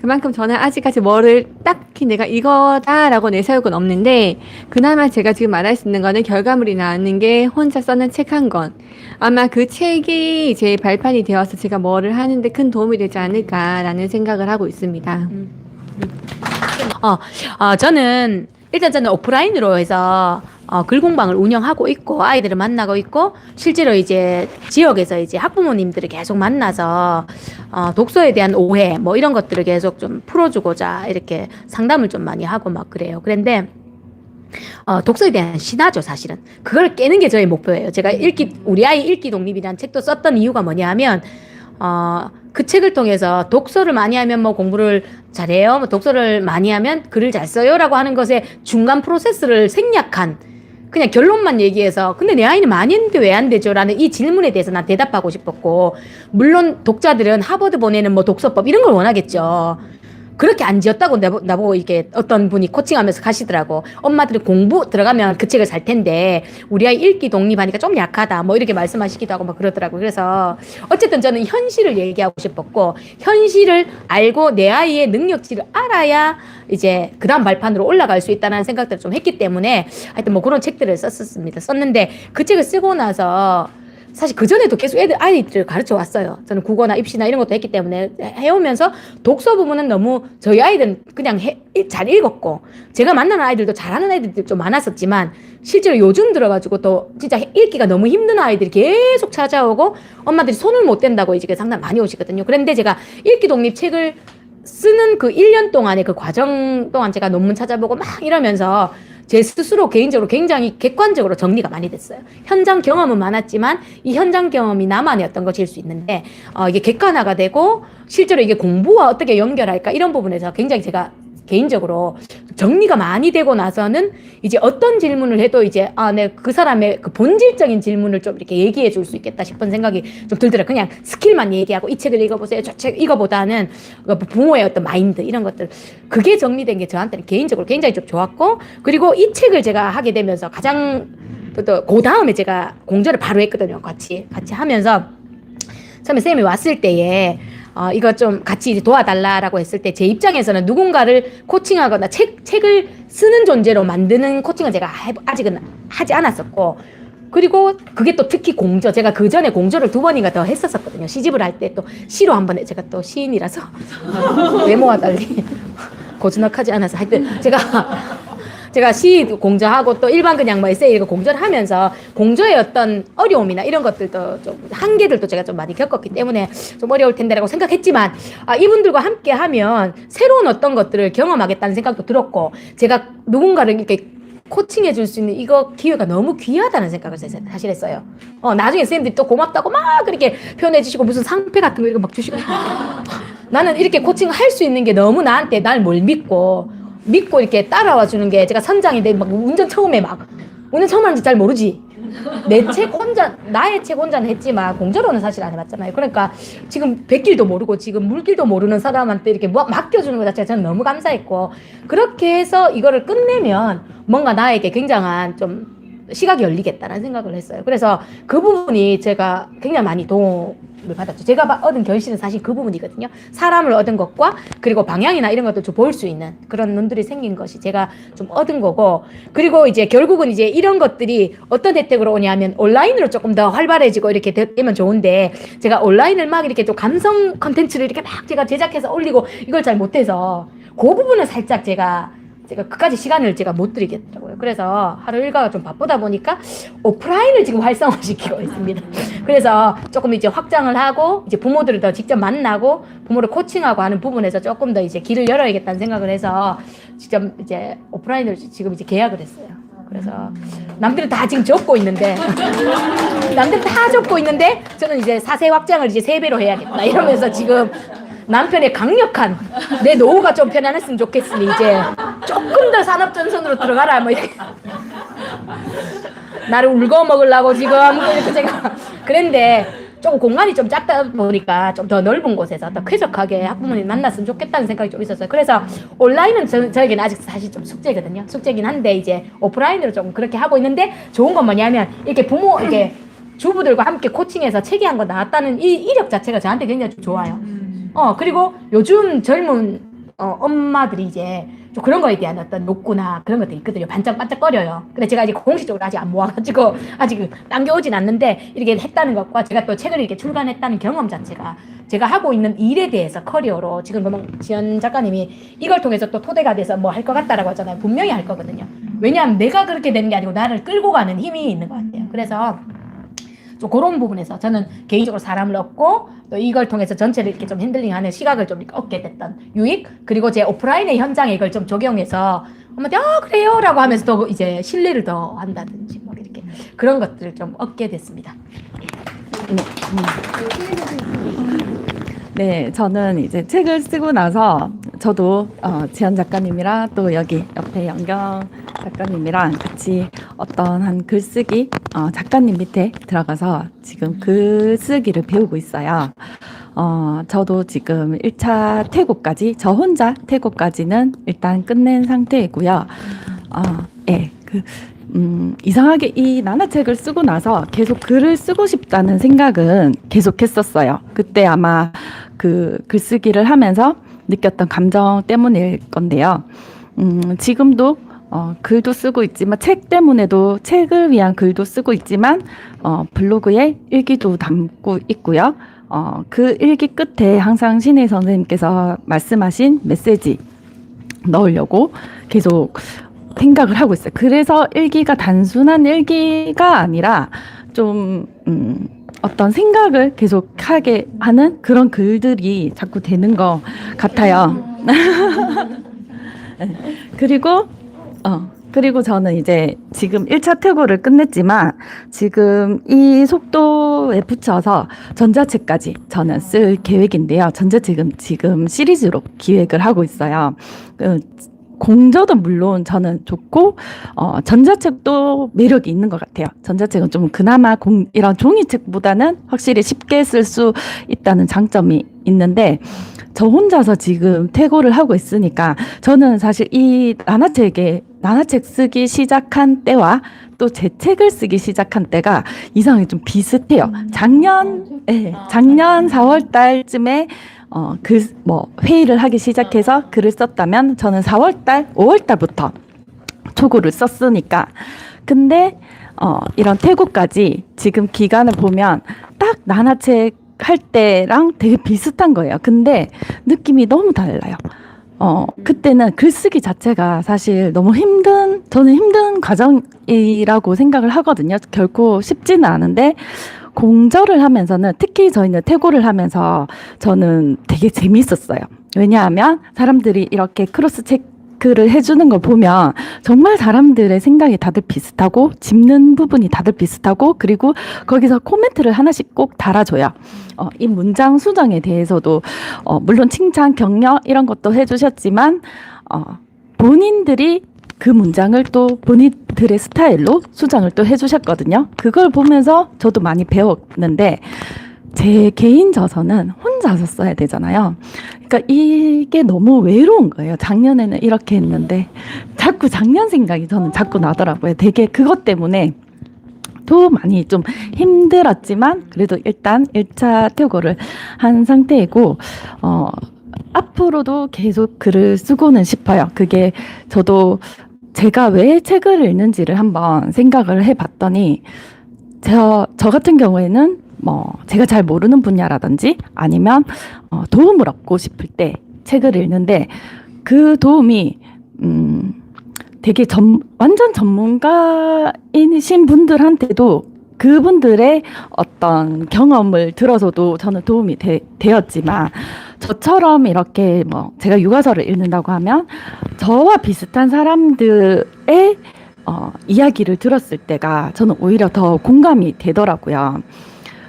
그만큼 저는 아직까지 뭐를 딱히 내가 이거다라고 내세울 건 없는데 그나마 제가 지금 말할 수 있는 거는 결과물이 나왔는 게 혼자 써는 책 한 권. 아마 그 책이 이제 발판이 되어서 제가 뭐를 하는데 큰 도움이 되지 않을까라는 생각을 하고 있습니다. 저는 오프라인으로 해서 글 공방을 운영하고 있고 아이들을 만나고 있고 실제로 이제 지역에서 이제 학부모님들을 계속 만나서 독서에 대한 오해 뭐 이런 것들을 계속 좀 풀어주고자 이렇게 상담을 좀 많이 하고 막 그래요. 그런데 독서에 대한 신화죠, 사실은. 그걸 깨는 게 저의 목표예요. 제가 우리 아이 읽기 독립이라는 책도 썼던 이유가 뭐냐 하면 그 책을 통해서 독서를 많이 하면 뭐 공부를 잘해요. 뭐 독서를 많이 하면 글을 잘 써요라고 하는 것의 중간 프로세스를 생략한 그냥 결론만 얘기해서 근데 내 아이는 많이 했는데 왜 안 되죠? 라는 이 질문에 대해서 난 대답하고 싶었고 물론 독자들은 하버드 보내는 뭐 독서법 이런 걸 원하겠죠. 그렇게 안 지었다고 나보고 이렇게 어떤 분이 코칭하면서 가시더라고. 엄마들이 공부 들어가면 그 책을 살 텐데 우리 아이 읽기 독립하니까 좀 약하다 뭐 이렇게 말씀하시기도 하고 막 그러더라고. 그래서 어쨌든 저는 현실을 얘기하고 싶었고 현실을 알고 내 아이의 능력치를 알아야 이제 그 다음 발판으로 올라갈 수 있다는 생각들을 좀 했기 때문에 하여튼 뭐 그런 책들을 썼는데 그 책을 쓰고 나서 사실 그전에도 계속 아이들을 가르쳐 왔어요. 저는 국어나 입시나 이런 것도 했기 때문에 해오면서 독서 부분은 너무 저희 아이들은 그냥 잘 읽었고 제가 만나는 아이들도 잘하는 아이들도 좀 많았었지만 실제로 요즘 들어가지고 또 진짜 읽기가 너무 힘든 아이들이 계속 찾아오고 엄마들이 손을 못 댄다고 이제 상담 많이 오시거든요. 그런데 제가 읽기 독립 책을 쓰는 그 1년 동안의 그 과정 동안 제가 논문 찾아보고 막 이러면서 제 스스로 개인적으로 굉장히 객관적으로 정리가 많이 됐어요. 현장 경험은 많았지만 이 현장 경험이 나만의 어떤 것일 수 있는데 이게 객관화가 되고 실제로 이게 공부와 어떻게 연결할까 이런 부분에서 굉장히 제가 개인적으로 정리가 많이 되고 나서는 이제 어떤 질문을 해도 이제 그 사람의 그 본질적인 질문을 좀 이렇게 얘기해 줄 수 있겠다 싶은 생각이 좀 들더라고요. 그냥 스킬만 얘기하고 이 책을 읽어보세요. 저 책 이거보다는 부모의 어떤 마인드 이런 것들 그게 정리된 게 저한테는 개인적으로 굉장히 좀 좋았고 그리고 이 책을 제가 하게 되면서 가장 또 그 다음에 제가 공저를 바로 했거든요. 같이 하면서 처음에 쌤이 왔을 때에 이거 좀 같이 이제 도와달라라고 했을 때 제 입장에서는 누군가를 코칭하거나 책을 쓰는 존재로 만드는 코칭을 제가 아직은 하지 않았었고 그리고 그게 또 특히 공저 제가 그 전에 공저를 2번인가 더 했었거든요. 시집을 할 때 또 시로 한 번 제가 또 시인이라서 외모와 달리 고즈넉하지 않아서 하여튼 제가 시 공저하고 또 일반 그냥 뭐 에세이 이거 공저를 하면서 공저의 어떤 어려움이나 이런 것들도 좀 한계들도 제가 좀 많이 겪었기 때문에 좀 어려울 텐데라고 생각했지만 이분들과 함께 하면 새로운 어떤 것들을 경험하겠다는 생각도 들었고 제가 누군가를 이렇게 코칭해 줄 수 있는 이거 기회가 너무 귀하다는 생각을 사실 했어요. 나중에 선생님들이 또 고맙다고 막 그렇게 표현해 주시고 무슨 상패 같은 거 이거 막 주시고 나는 이렇게 코칭 할 수 있는 게 너무 나한테 날 뭘 믿고 이렇게 따라와 주는 게 제가 선장인데 막 운전 처음 하는지 잘 모르지. 나의 책 혼자는 했지만 공저로는 사실 안 해봤잖아요. 그러니까 지금 백길도 모르고 지금 물길도 모르는 사람한테 이렇게 맡겨주는 것 자체가 저는 너무 감사했고, 그렇게 해서 이거를 끝내면 뭔가 나에게 굉장한 좀 시각이 열리겠다는 생각을 했어요. 그래서 그 부분이 제가 굉장히 많이 도움을 받았죠. 제가 얻은 결실은 사실 그 부분이거든요. 사람을 얻은 것과 그리고 방향이나 이런 것도 좀 볼 수 있는 그런 눈들이 생긴 것이 제가 좀 얻은 거고, 그리고 이제 결국은 이제 이런 것들이 어떤 혜택으로 오냐면 온라인으로 조금 더 활발해지고 이렇게 되면 좋은데, 제가 온라인을 막 이렇게 좀 감성 컨텐츠를 이렇게 막 제가 제작해서 올리고 이걸 잘 못해서 그 부분은 살짝 제가 그까지 시간을 제가 못 드리겠더라고요. 그래서 하루 일과가 좀 바쁘다 보니까 오프라인을 지금 활성화시키고 있습니다. 그래서 조금 이제 확장을 하고 이제 부모들을 더 직접 만나고 부모를 코칭하고 하는 부분에서 조금 더 이제 길을 열어야겠다는 생각을 해서 직접 이제 오프라인을 지금 이제 계약을 했어요. 그래서 남들은 다 지금 접고 있는데 저는 이제 4세 확장을 이제 3배로 해야겠다 이러면서 지금 남편의 강력한 내 노후가 좀 편안했으면 좋겠으니 이제 조금 더 산업전선으로 들어가라 뭐 이렇게 나를 울고 먹으려고 지금 이렇게 제가 그랬는데, 조금 공간이 좀 작다 보니까 좀 더 넓은 곳에서 더 쾌적하게 학부모님 만났으면 좋겠다는 생각이 좀 있었어요. 그래서 온라인은 저에게는 아직 사실 좀 숙제거든요. 숙제긴 한데 이제 오프라인으로 좀 그렇게 하고 있는데, 좋은 건 뭐냐면 이렇게 이렇게 주부들과 함께 코칭해서 책이 한 권 나왔다는 이 이력 자체가 저한테 굉장히 좀 좋아요. 그리고 요즘 젊은 엄마들이 이제 좀 그런 거에 대한 어떤 욕구나 그런 것들이 있거든요. 반짝반짝거려요. 근데 제가 아직 공식적으로 아직 안 모아가지고 아직 당겨오진 않는데, 이렇게 했다는 것과 제가 또 책을 이렇게 출간했다는 경험 자체가 제가 하고 있는 일에 대해서 커리어로 지금 지연 작가님이 이걸 통해서 또 토대가 돼서 뭐 할 것 같다라고 하잖아요. 분명히 할 거거든요. 왜냐하면 내가 그렇게 되는 게 아니고 나를 끌고 가는 힘이 있는 것 같아요. 그래서 좀 그런 부분에서 저는 개인적으로 사람을 얻고 또 이걸 통해서 전체를 이렇게 좀 핸들링하는 시각을 좀 얻게 됐던 유익, 그리고 제 오프라인의 현장에 이걸 좀 적용해서 엄마한테 그래요 라고 하면서 또 이제 신뢰를 더 한다든지 뭐 이렇게 그런 것들을 좀 얻게 됐습니다. 네, 저는 이제 책을 쓰고 나서 저도 지연 작가님이랑 또 여기 옆에 연경 작가님이랑 같이 어떤 한 글쓰기 작가님 밑에 들어가서 지금 글쓰기를 배우고 있어요. 저도 지금 1차 퇴고까지, 저 혼자 퇴고까지는 일단 끝낸 상태이고요. 예, 이상하게 이 만화책을 쓰고 나서 계속 글을 쓰고 싶다는 생각은 계속 했었어요. 그때 아마 그 글쓰기를 하면서 느꼈던 감정 때문일 건데요. 지금도 글도 쓰고 있지만, 책 때문에도 책을 위한 글도 쓰고 있지만, 블로그에 일기도 담고 있고요. 그 일기 끝에 항상 신혜 선생님께서 말씀하신 메시지 넣으려고 계속 생각을 하고 있어요. 그래서 일기가 단순한 일기가 아니라 좀 어떤 생각을 계속 하게 하는 그런 글들이 자꾸 되는 것 같아요. 그리고 저는 이제 지금 1차 퇴고를 끝냈지만 지금 이 속도에 붙여서 전자책까지 저는 쓸 계획인데요. 전자책은 지금 시리즈로 기획을 하고 있어요. 공저도 물론 저는 좋고 전자책도 매력이 있는 것 같아요. 전자책은 좀 그나마 이런 종이책보다는 확실히 쉽게 쓸 수 있다는 장점이 있는데, 저 혼자서 지금 퇴고를 하고 있으니까 저는 사실 이 만화책 쓰기 시작한 때와 또 제 책을 쓰기 시작한 때가 이상하게 좀 비슷해요. 작년 4월 달쯤에 회의를 하기 시작해서 글을 썼다면 저는 5월 달부터 초고를 썼으니까. 근데 이런 퇴고까지 지금 기간을 보면 딱 만화책 할 때랑 되게 비슷한 거예요. 근데 느낌이 너무 달라요. 그때는 글쓰기 자체가 사실 너무 저는 힘든 과정이라고 생각을 하거든요. 결코 쉽지는 않은데, 공저를 하면서는, 특히 저희는 퇴고를 하면서 저는 되게 재미있었어요. 왜냐하면 사람들이 이렇게 크로스 책 체크를 해주는 걸 보면 정말 사람들의 생각이 다들 비슷하고 짚는 부분이 다들 비슷하고 그리고 거기서 코멘트를 하나씩 꼭 달아줘요. 이 문장 수정에 대해서도 물론 칭찬, 격려 이런 것도 해주셨지만 본인들이 그 문장을 또 본인들의 스타일로 수정을 또 해주셨거든요. 그걸 보면서 저도 많이 배웠는데 제 개인 저서는 혼자서 써야 되잖아요. 그러니까 이게 너무 외로운 거예요. 작년에는 이렇게 했는데 자꾸 작년 생각이 저는 자꾸 나더라고요. 되게 그것 때문에 또 많이 좀 힘들었지만 그래도 일단 1차 퇴고를 한 상태이고 앞으로도 계속 글을 쓰고는 싶어요. 그게 저도 제가 왜 책을 읽는지를 한번 생각을 해봤더니 저 같은 경우에는 제가 잘 모르는 분야라든지 아니면 도움을 얻고 싶을 때 책을 읽는데 그 도움이 되게 완전 전문가이신 분들한테도 그분들의 어떤 경험을 들어서도 저는 도움이 되었지만 저처럼 이렇게 제가 육아서를 읽는다고 하면 저와 비슷한 사람들의 이야기를 들었을 때가 저는 오히려 더 공감이 되더라고요.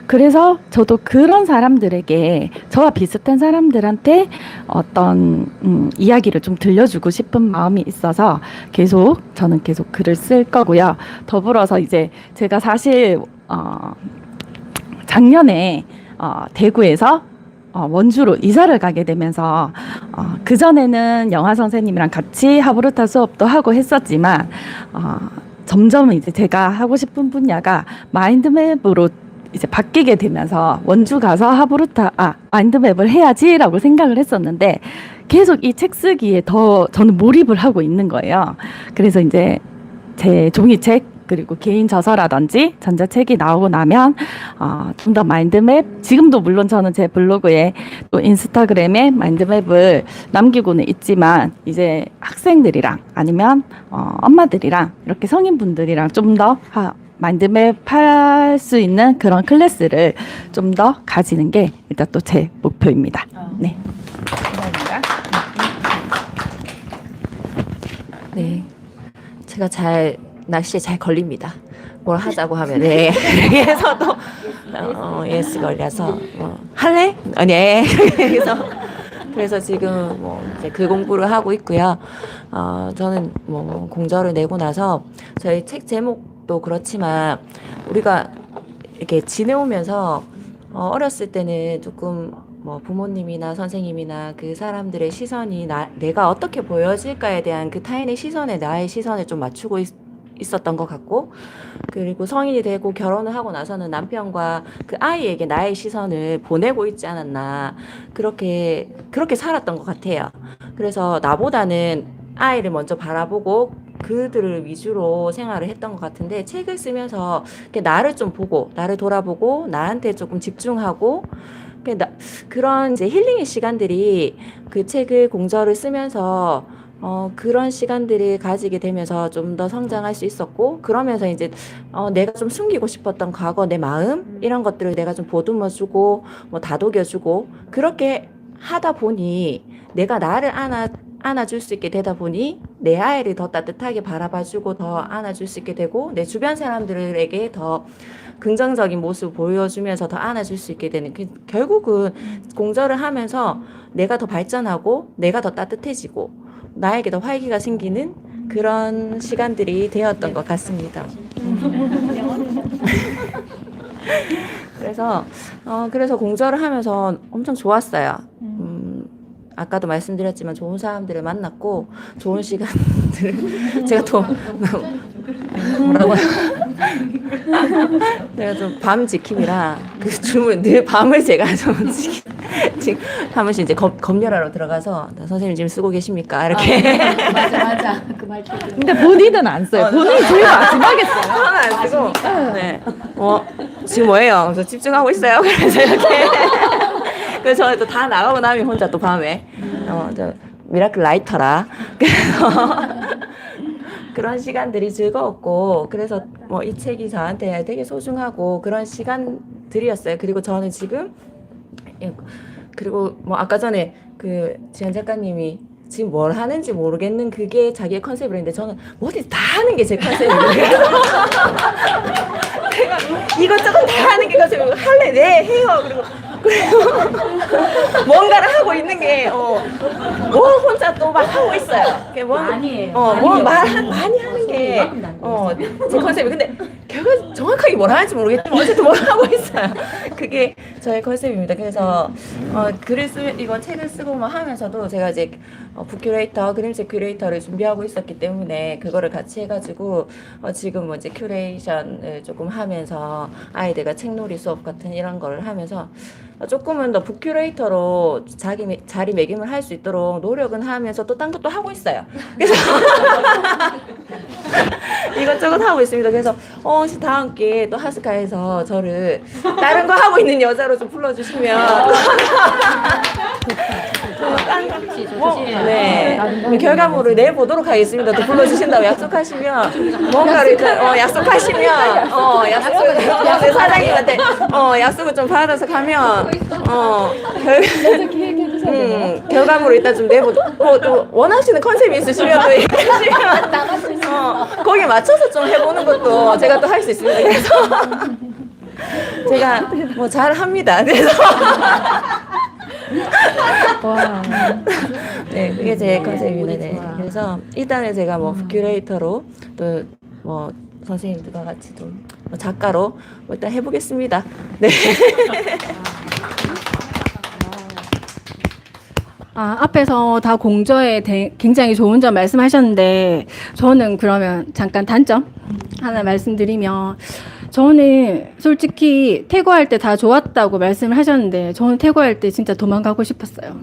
그래서 저도 그런 사람들에게 저와 비슷한 사람들한테 어떤 이야기를 좀 들려주고 싶은 마음이 있어서 저는 계속 글을 쓸 거고요. 더불어서 이제 제가 사실 작년에 대구에서 원주로 이사를 가게 되면서 그전에는 영화 선생님이랑 같이 하브루타 수업도 하고 했었지만 점점 이제 제가 하고 싶은 분야가 마인드맵으로 이제 바뀌게 되면서 원주 가서 마인드맵을 해야지라고 생각을 했었는데 계속 이 책 쓰기에 더 저는 몰입을 하고 있는 거예요. 그래서 이제 제 종이책 그리고 개인 저서라든지 전자책이 나오고 나면 좀 더 마인드맵 지금도 물론 저는 제 블로그에 또 인스타그램에 마인드맵을 남기고는 있지만 이제 학생들이랑 아니면 엄마들이랑 이렇게 성인분들이랑 좀 더 마인드맵 할 수 있는 그런 클래스를 좀 더 가지는 게 일단 또 제 목표입니다. 네. 네. 제가 낚시에 잘 걸립니다. 뭘 하자고 하면, 네. 그래서도, 예스 걸려서, 할래? 네. 그래서 지금 이제 글 공부를 하고 있고요. 저는 공저를 내고 나서 저희 책 제목도 그렇지만 우리가 이렇게 지내오면서 어렸을 때는 조금 부모님이나 선생님이나 그 사람들의 시선이 내가 어떻게 보여질까에 대한 그 타인의 시선에 나의 시선을 좀 맞추고 있었던 것 같고 그리고 성인이 되고 결혼을 하고 나서는 남편과 그 아이에게 나의 시선을 보내고 있지 않았나 그렇게 살았던 것 같아요. 그래서 나보다는 아이를 먼저 바라보고 그들을 위주로 생활을 했던 것 같은데 책을 쓰면서 나를 좀 보고 나를 돌아보고 나한테 조금 집중하고 그런 이제 힐링의 시간들이 그 책을 공저를 쓰면서 그런 시간들을 가지게 되면서 좀 더 성장할 수 있었고 그러면서 이제 내가 좀 숨기고 싶었던 과거 내 마음 이런 것들을 내가 좀 보듬어주고 다독여주고 그렇게 하다 보니 내가 나를 안아줄 수 있게 되다 보니 내 아이를 더 따뜻하게 바라봐주고 더 안아줄 수 있게 되고 내 주변 사람들에게 더 긍정적인 모습을 보여주면서 더 안아줄 수 있게 되는 결국은 공저를 하면서 내가 더 발전하고 내가 더 따뜻해지고 나에게 더 활기가 생기는 그런 시간들이 되었던 것 같습니다. 그래서 공저를 하면서 엄청 좋았어요. 아까도 말씀드렸지만 좋은 사람들을 만났고 좋은 시간들을 제가 또 뭐라고요? 제가 좀 밤 지킴이라 그 줌을 늘 밤을 제가 좀 지금 한 번씩 이제 검열하러 들어가서 선생님 지금 쓰고 계십니까? 이렇게 맞아. 그 말. 근데 본인은 안 써요. 본인이 제일 마지막에 써요. 저는 안 쓰고 네. 지금 뭐예요? 그래서 집중하고 있어요. 그래서 이렇게 그래서 저는 또 다 나가고 나면 혼자 또 밤에 저 미라클 라이터라 그래서 그런 시간들이 즐거웠고 그래서 이 책이 저한테 되게 소중하고 그런 시간들이었어요. 그리고 저는 지금 그리고 아까 전에 그 지현 작가님이 지금 뭘 하는지 모르겠는 그게 자기의 컨셉인데 저는 뭐든 다 하는 게 제 컨셉이에요. 제가 이것저것 다 하는 게 컨셉이고 할래 네 해요. 그리고 뭔가를 하고 있는 게 뭐 혼자 또 막 하고 있어요. 그게 뭐 아니에요. 많이 하는 게 제 컨셉이 근데 결과 정확하게 뭘 하는지 모르겠지만 어쨌든 뭘 하고 있어요. 그게 저의 컨셉입니다. 그래서 글을 이거 책을 쓰고 막 하면서도 제가 이제 북큐레이터 그림책 큐레이터를 준비하고 있었기 때문에 그거를 같이 해가지고 지금 뭐 이제 큐레이션을 조금 하면서 아이들과 책놀이 수업 같은 이런 거를 하면서 조금은 더 북큐레이터로 자리매김을 할 수 있도록 노력은 하면서 또 딴 것도 하고 있어요. 그래서 이것저것 하고 있습니다. 그래서 혹시 다음 기회에 또 하스카에서 저를 다른 거 하고 있는 여자로 좀 불러주시면 네. 결과물을 내보도록 하겠습니다. 또 불러주신다고 약속하시면 뭔가를 약속하시면 약속을 사장님한테 약속을 좀 받아서 가면 결과물을 일단 좀 또 원하시는 컨셉이 있으시면 또 얘기하시면 거기에 맞춰서 좀 해보는 것도 제가 또 할 수 있습니다. 그래서 제가 뭐 잘합니다. 그래서 네, 그게 제 컨셉입니다. 네. 그래서 일단은 제가 뭐 큐레이터로 또 뭐 선생님들과 같이 좀 작가로 일단 해보겠습니다. 네. 앞에서 다 공저에 굉장히 좋은 점 말씀하셨는데 저는 그러면 잠깐 단점 하나 말씀드리면 저는 솔직히 퇴거할 때 다 좋았다고 말씀을 하셨는데 저는 퇴거할 때 진짜 도망가고 싶었어요.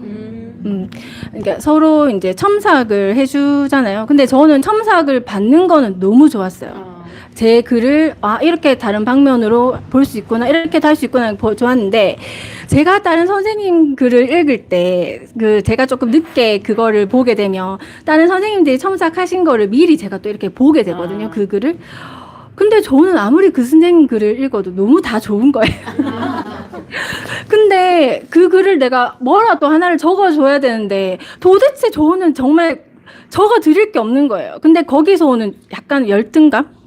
그러니까 서로 이제 첨삭을 해주잖아요. 근데 저는 첨삭을 받는 거는 너무 좋았어요. 제 글을 이렇게 다른 방면으로 볼 수 있구나 이렇게 할 수 있구나 좋았는데 제가 다른 선생님 글을 읽을 때 제가 조금 늦게 그거를 보게 되면 다른 선생님들이 첨삭하신 거를 미리 제가 또 이렇게 보게 되거든요. 그 글을. 근데 저는 아무리 그 선생님 글을 읽어도 너무 다 좋은 거예요. 근데 그 글을 내가 뭐라도 하나를 적어줘야 되는데 도대체 저는 정말 적어 드릴 게 없는 거예요. 근데 거기서 오는 약간 열등감?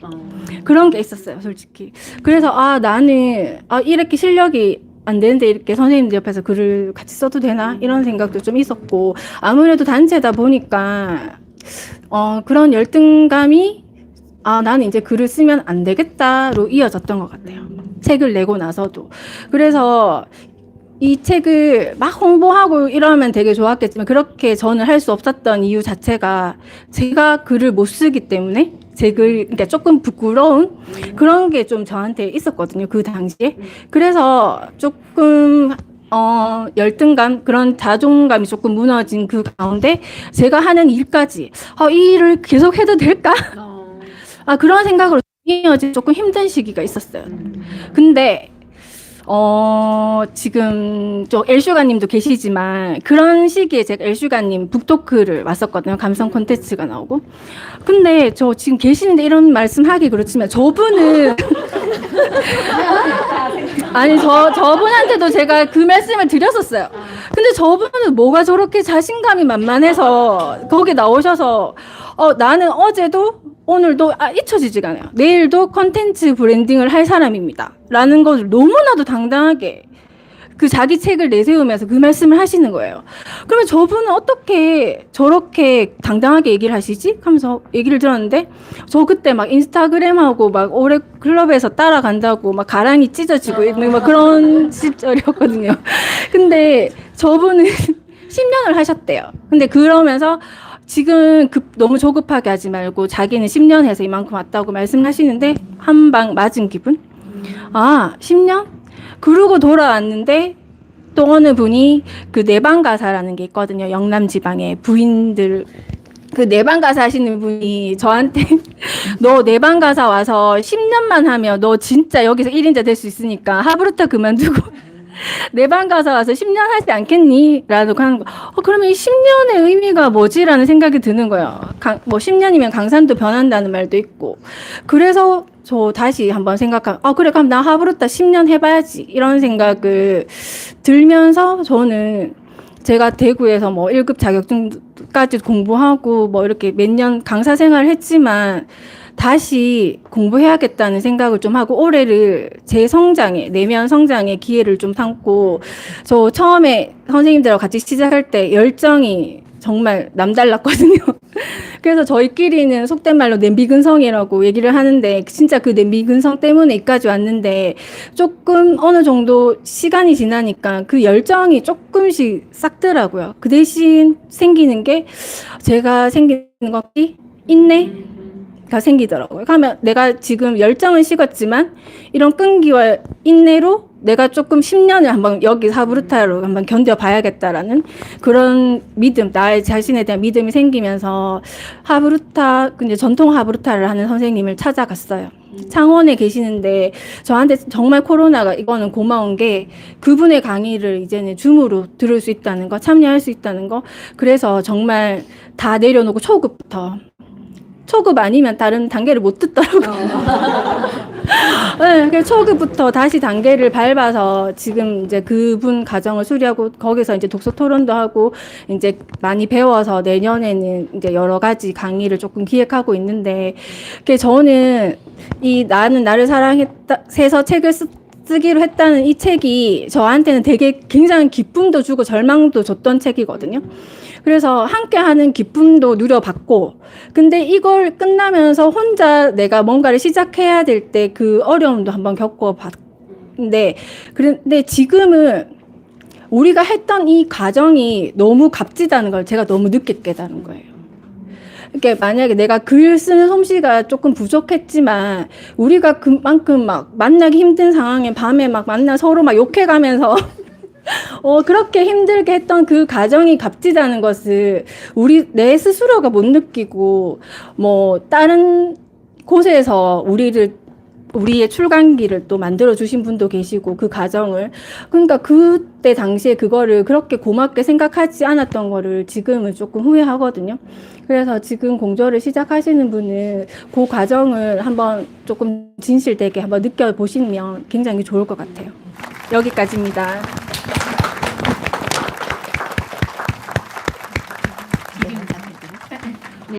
그런 게 있었어요, 솔직히. 그래서 나는 이렇게 실력이 안 되는데 이렇게 선생님들 옆에서 글을 같이 써도 되나? 이런 생각도 좀 있었고 아무래도 단체다 보니까 그런 열등감이 나는 이제 글을 쓰면 안 되겠다로 이어졌던 것 같아요. 책을 내고 나서도. 그래서 이 책을 막 홍보하고 이러면 되게 좋았겠지만 그렇게 저는 할 수 없었던 이유 자체가 제가 글을 못 쓰기 때문에 그러니까 조금 부끄러운 그런 게 좀 저한테 있었거든요. 그 당시에. 그래서 조금 열등감, 그런 자존감이 조금 무너진 그 가운데 제가 하는 일까지 이 일을 계속 해도 될까? 그런 생각으로 이어진 조금 힘든 시기가 있었어요. 근데 지금 엘슈가님도 계시지만 그런 시기에 제가 엘슈가님 북토크를 왔었거든요. 감성 콘텐츠가 나오고. 근데 저 지금 계시는데 이런 말씀하기 그렇지만 저분은 아니 저분한테도 제가 그 말씀을 드렸었어요. 근데 저분은 뭐가 저렇게 자신감이 만만해서 거기 나오셔서 나는 어제도 오늘도 잊혀지지가 않아요. 내일도 컨텐츠 브랜딩을 할 사람입니다. 라는 것을 너무나도 당당하게 그 자기 책을 내세우면서 그 말씀을 하시는 거예요. 그러면 저분은 어떻게 저렇게 당당하게 얘기를 하시지? 하면서 얘기를 들었는데 저 그때 막 인스타그램하고 막 올해 클럽에서 따라간다고 막 가랑이 찢어지고 막 그런 시절이었거든요. 근데 저분은 10년을 하셨대요. 근데 그러면서 지금 너무 조급하게 하지 말고 자기는 10년 해서 이만큼 왔다고 말씀하시는데 한 방 맞은 기분? 10년? 그러고 돌아왔는데 또 어느 분이 그 내방가사라는 게 있거든요. 영남 지방에 부인들 그 내방가사 하시는 분이 저한테 너 내방가사 와서 10년만 하면 너 진짜 여기서 1인자 될 수 있으니까 하브루타 그만두고 내방 가서 와서 10년 하지 않겠니? 라고 하는 거. 그러면 이 10년의 의미가 뭐지? 라는 생각이 드는 거예요. 뭐 10년이면 강산도 변한다는 말도 있고. 그래서 저 다시 한번 생각하면, 그래, 그럼 나 하브루타 10년 해봐야지. 이런 생각을 들면서 저는 제가 대구에서 뭐 1급 자격증까지 공부하고 뭐 이렇게 몇 년 강사 생활을 했지만 다시 공부해야겠다는 생각을 좀 하고 올해를 제 성장에, 내면 성장의 기회를 좀 삼고, 저 처음에 선생님들하고 같이 시작할 때 열정이 정말 남달랐거든요. 그래서 저희끼리는 속된 말로 냄비근성이라고 얘기를 하는데 진짜 그 냄비근성 때문에 여기까지 왔는데 조금 어느 정도 시간이 지나니까 그 열정이 조금씩 싹더라고요. 그 대신 생기는 게 제가 생기는 것이 인내가 생기더라고요. 그러면 내가 지금 열정은 식었지만 이런 끈기와 인내로 내가 조금 10년을 한번 여기 하브루타로 한번 견뎌봐야겠다라는 그런 믿음, 나의 자신에 대한 믿음이 생기면서 하브루타, 이제 전통 하브루타를 하는 선생님을 찾아갔어요. 창원에 계시는데 저한테 정말 코로나가 이거는 고마운 게 그분의 강의를 이제는 줌으로 들을 수 있다는 거, 참여할 수 있다는 거. 그래서 정말 다 내려놓고 초급부터. 초급 아니면 다른 단계를 못 듣더라고요. 네, 그래서 초급부터 다시 단계를 밟아서 지금 이제 그분 과정을 수리하고 거기서 이제 독서 토론도 하고 이제 많이 배워서 내년에는 이제 여러 가지 강의를 조금 기획하고 있는데, 저는 이 나는 나를 사랑했다 해서 책을 쓰기로 했다는 이 책이 저한테는 되게 굉장히 기쁨도 주고 절망도 줬던 책이거든요. 그래서 함께하는 기쁨도 누려봤고, 근데 이걸 끝나면서 혼자 내가 뭔가를 시작해야 될 때 그 어려움도 한번 겪어봤는데, 그런데 지금은 우리가 했던 이 과정이 너무 값지다는 걸 제가 너무 늦게 깨달은 거예요. 이렇게 만약에 내가 글 쓰는 솜씨가 조금 부족했지만 우리가 그만큼 막 만나기 힘든 상황에 밤에 막 만나 서로 막 욕해가면서 그렇게 힘들게 했던 그 과정이 값지다는 것을 내 스스로가 못 느끼고, 뭐, 다른 곳에서 우리의 출간기를 또 만들어주신 분도 계시고, 그 과정을. 그러니까 그때 당시에 그거를 그렇게 고맙게 생각하지 않았던 거를 지금은 조금 후회하거든요. 그래서 지금 공저를 시작하시는 분은 그 과정을 한번 조금 진실되게 한번 느껴보시면 굉장히 좋을 것 같아요. 여기까지입니다.